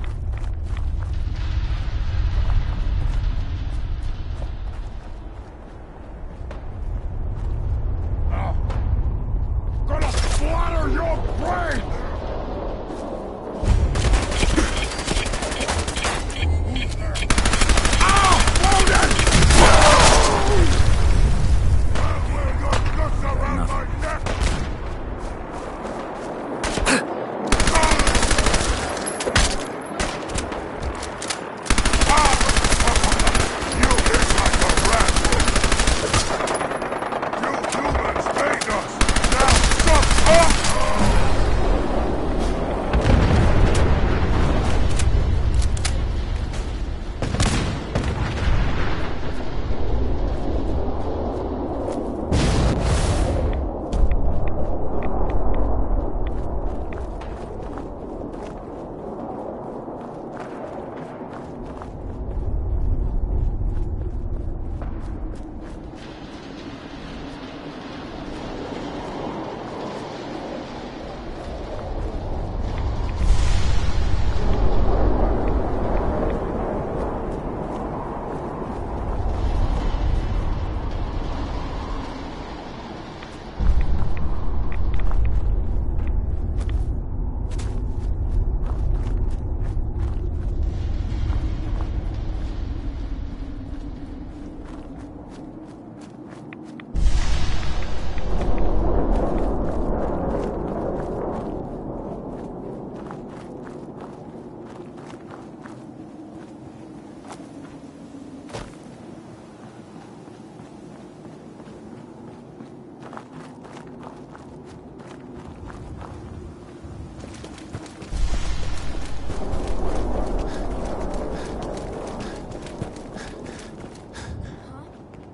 Gonna splatter your brain!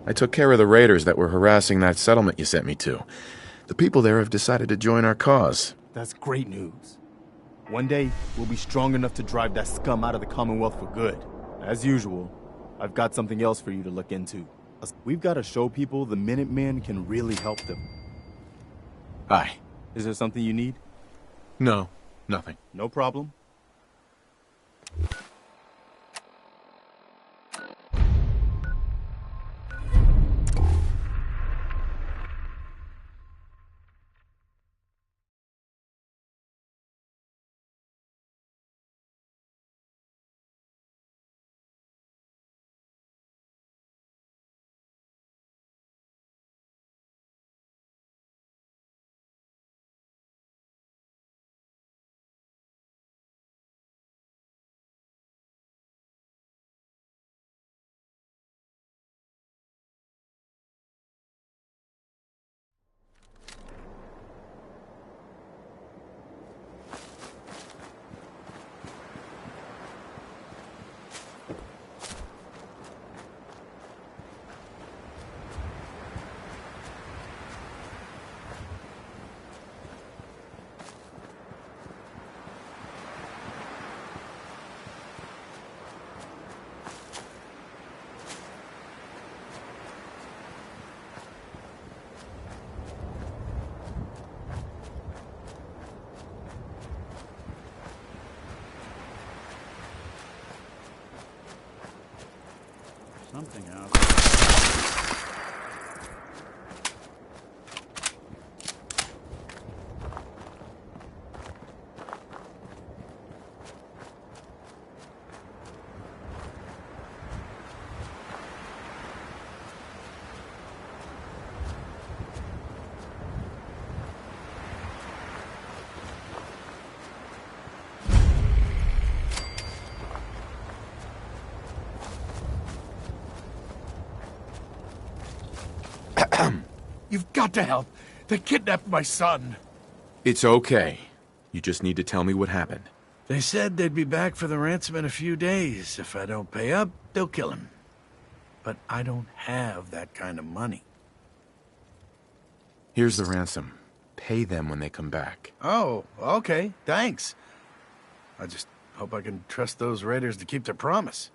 I took care of the raiders that were harassing that settlement you sent me to. The people there have decided to join our cause. That's great news. One day, we'll be strong enough to drive that scum out of the Commonwealth for good. As usual, I've got something else for you to look into. We've got to show people the Minutemen can really help them. Hi. Is there something you need? No, nothing. No problem. something out. You've got to help. They kidnapped my son. It's okay. You just need to tell me what happened. They said they'd be back for the ransom in a few days. If I don't pay up, they'll kill him. But I don't have that kind of money. Here's the ransom. Pay them when they come back. Oh, okay. Thanks. I just hope I can trust those raiders to keep their promise.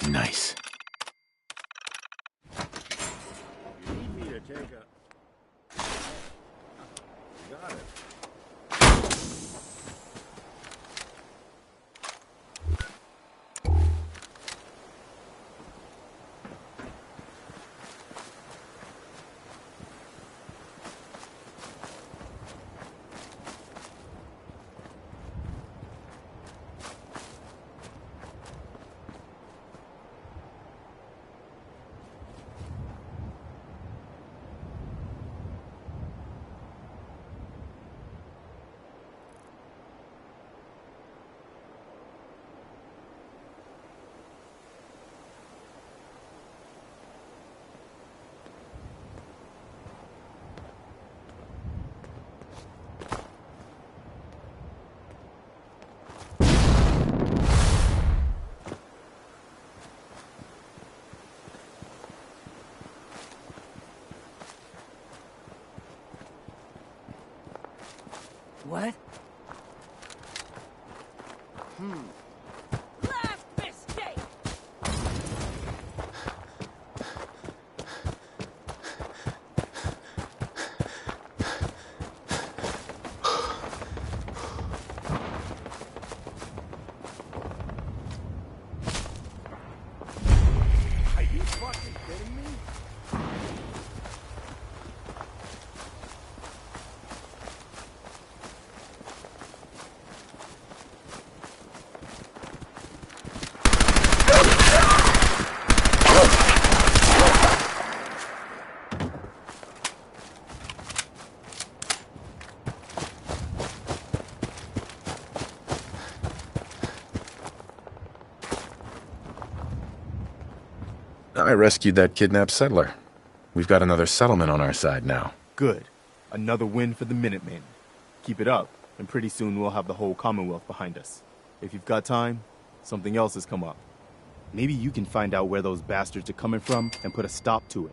Nice. You need me to take a... Got it. What? Last mistake! Are you fucking kidding me? I rescued that kidnapped settler. We've got another settlement on our side now. Good. Another win for the Minutemen. Keep it up, and pretty soon we'll have the whole Commonwealth behind us. If you've got time, something else has come up. Maybe you can find out where those bastards are coming from and put a stop to it.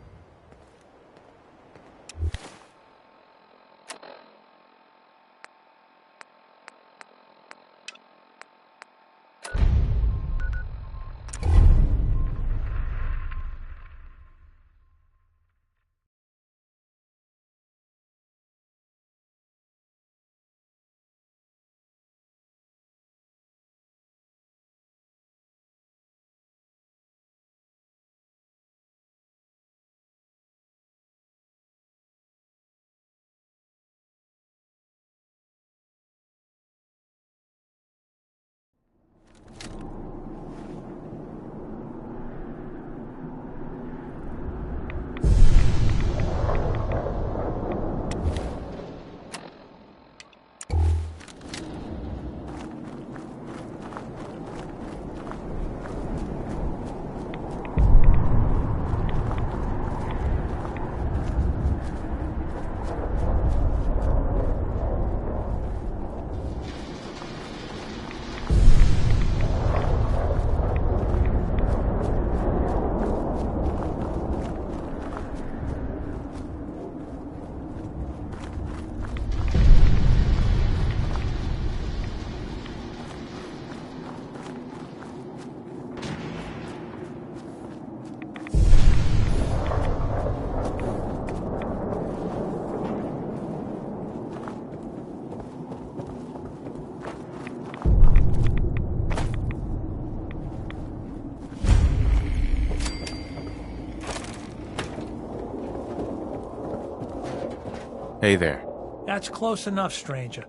Hey there. That's close enough, stranger.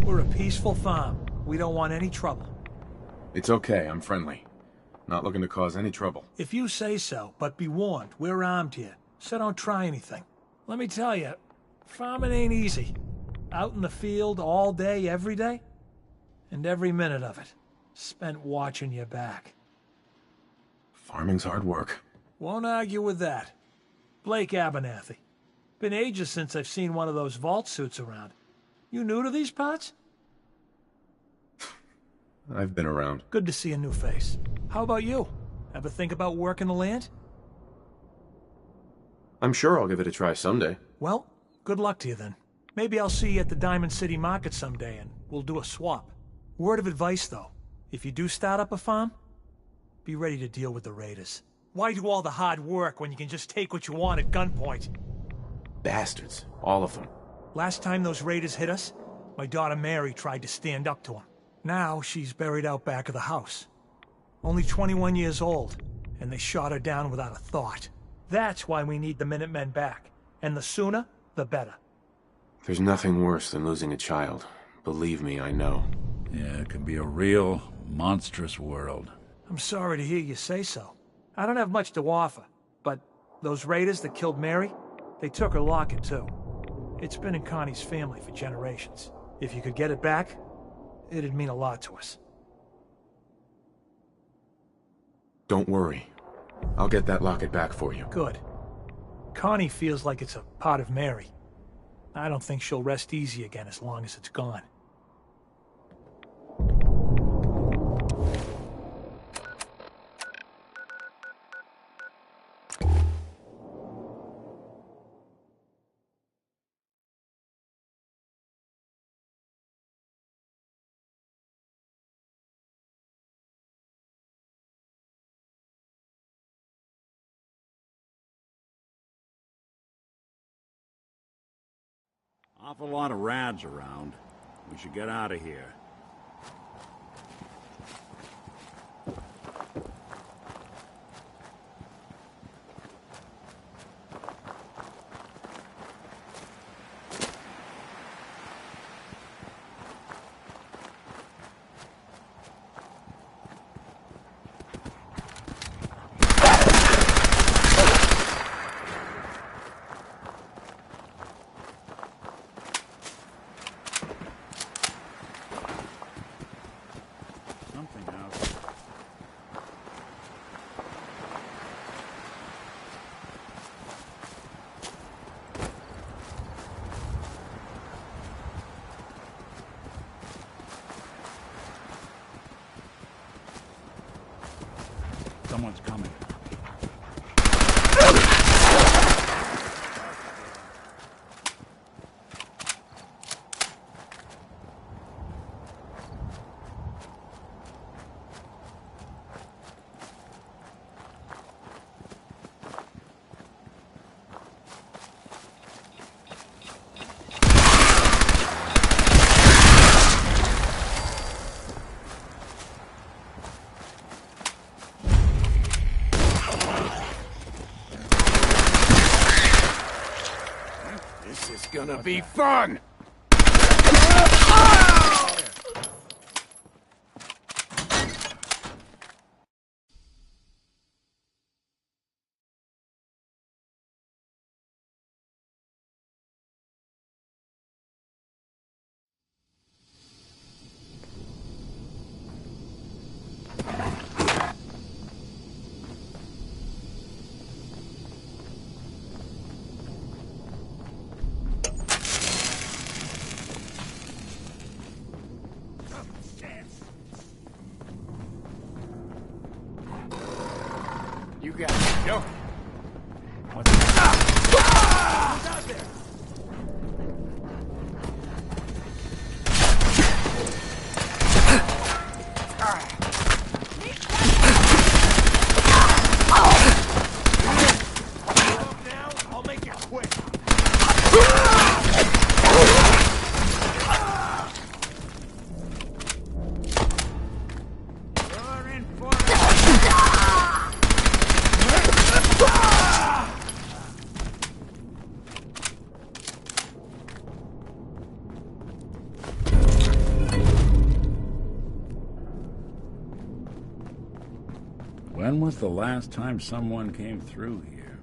We're a peaceful farm. We don't want any trouble. It's okay, I'm friendly. Not looking to cause any trouble. If you say so, but be warned, we're armed here, so don't try anything. Let me tell you, farming ain't easy. Out in the field all day, every day, and every minute of it spent watching your back. Farming's hard work. Won't argue with that. Blake Abernathy. Been ages since I've seen one of those vault suits around. You new to these parts? I've been around. Good to see a new face. How about you? Ever think about working the land? I'm sure I'll give it a try someday. Well, good luck to you then. Maybe I'll see you at the Diamond City Market someday and we'll do a swap. Word of advice though, if you do start up a farm, be ready to deal with the raiders. Why do all the hard work when you can just take what you want at gunpoint? Bastards. All of them. Last time those raiders hit us, my daughter Mary tried to stand up to them. Now she's buried out back of the house. Only 21 years old, and they shot her down without a thought. That's why we need the Minutemen back. And the sooner, the better. There's nothing worse than losing a child. Believe me, I know. Yeah, it can be a real, monstrous world. I'm sorry to hear you say so. I don't have much to offer, but those raiders that killed Mary, they took her locket too. It's been in Connie's family for generations. If you could get it back, it'd mean a lot to us. Don't worry. I'll get that locket back for you. Good. Connie feels like it's a part of Mary. I don't think she'll rest easy again as long as it's gone. Awful lot of rads around. We should get out of here. Someone's coming. This is gonna be fun! You got it. Go. What's out there? Now, I'll make it quick. You're in for When was the last time someone came through here?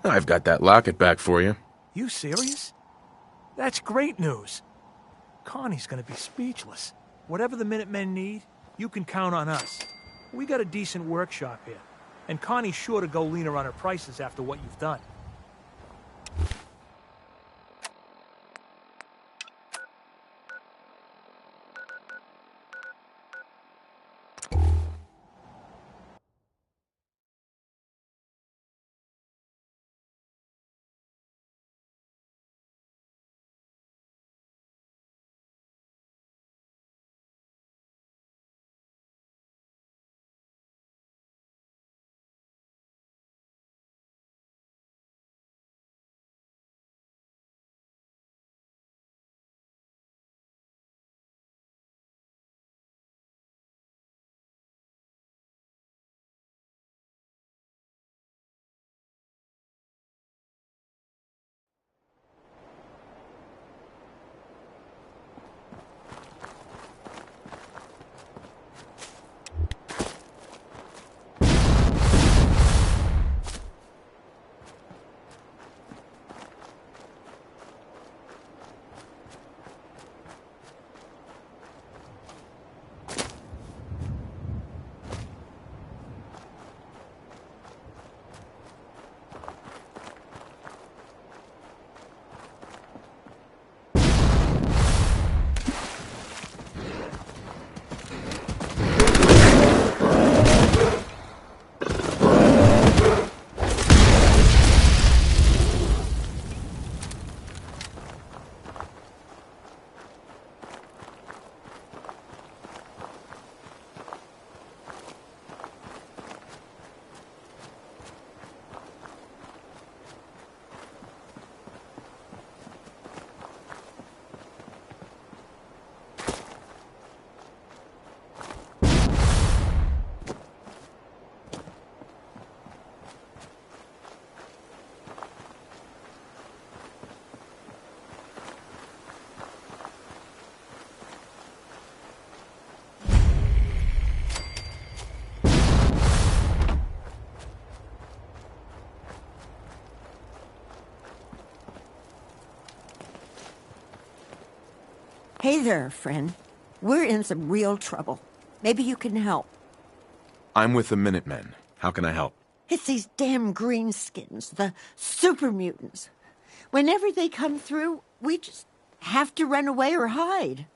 I've got that locket back for you. You serious? That's great news. Connie's gonna be speechless. Whatever the Minutemen need, you can count on us. We got a decent workshop here, and Connie's sure to go leaner on her prices after what you've done. Hey there, friend. We're in some real trouble. Maybe you can help. I'm with the Minutemen. How can I help? It's these damn greenskins, the super mutants. Whenever they come through, we just have to run away or hide.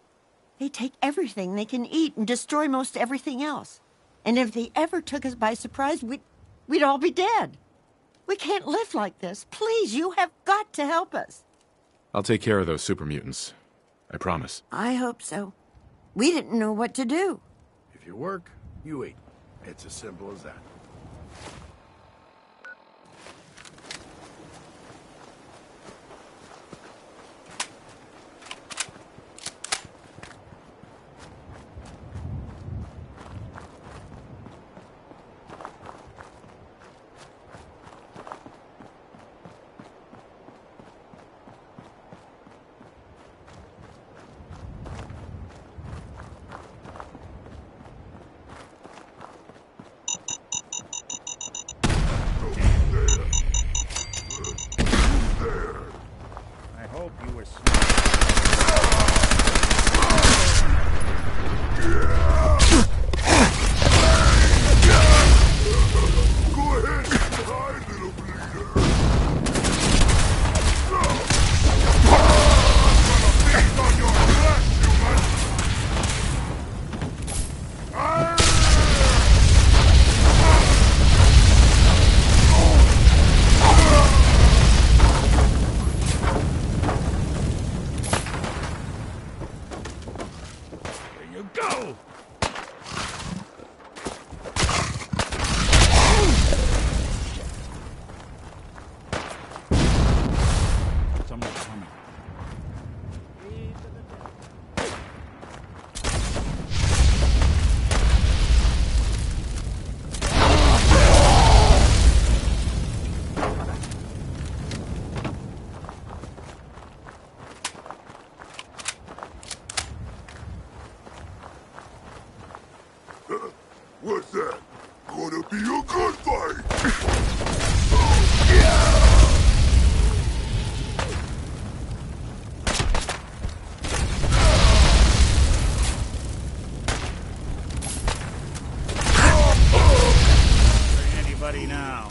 They take everything they can eat and destroy most everything else. And if they ever took us by surprise, we'd all be dead. We can't live like this. Please, you have got to help us. I'll take care of those super mutants. I promise. I hope so. We didn't know what to do. If you work, you eat. It's as simple as that. I hope you were Go! Someone's coming. What's that? Gonna be a good fight! Anybody now?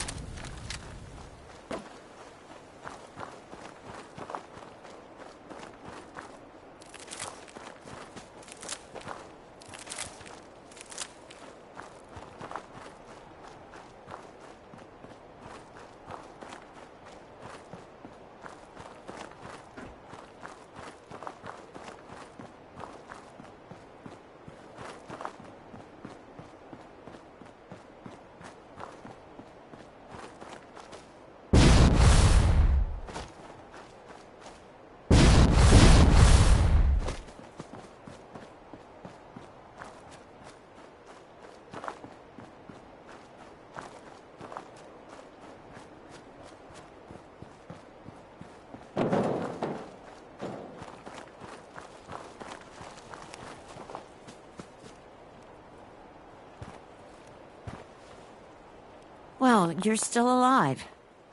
Well, you're still alive.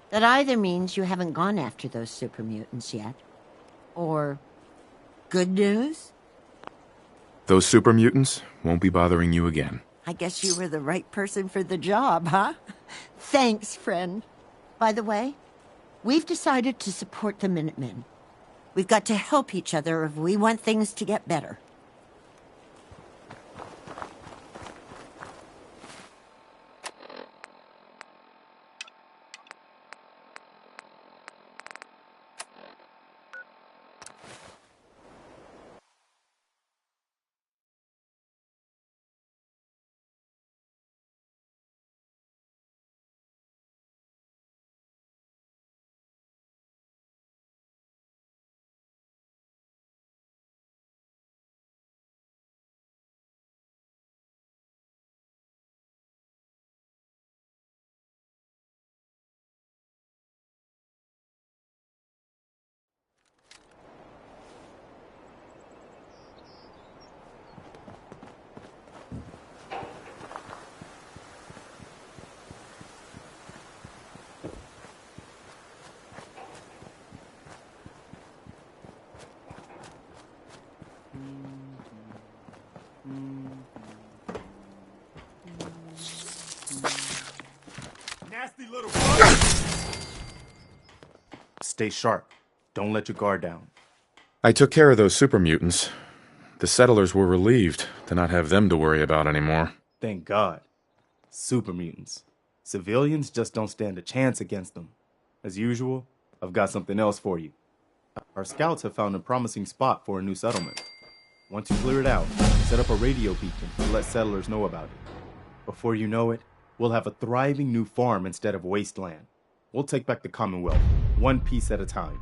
That either means you haven't gone after those super mutants yet. Or good news? Those super mutants won't be bothering you again. I guess you were the right person for the job, huh? Thanks, friend. By the way, we've decided to support the Minutemen. We've got to help each other if we want things to get better. Stay sharp. Don't let your guard down. I took care of those super mutants. The settlers were relieved to not have them to worry about anymore. Thank God. Super mutants. Civilians just don't stand a chance against them. As usual, I've got something else for you. Our scouts have found a promising spot for a new settlement. Once you clear it out, set up a radio beacon to let settlers know about it. Before you know it, we'll have a thriving new farm instead of wasteland. We'll take back the Commonwealth, one piece at a time.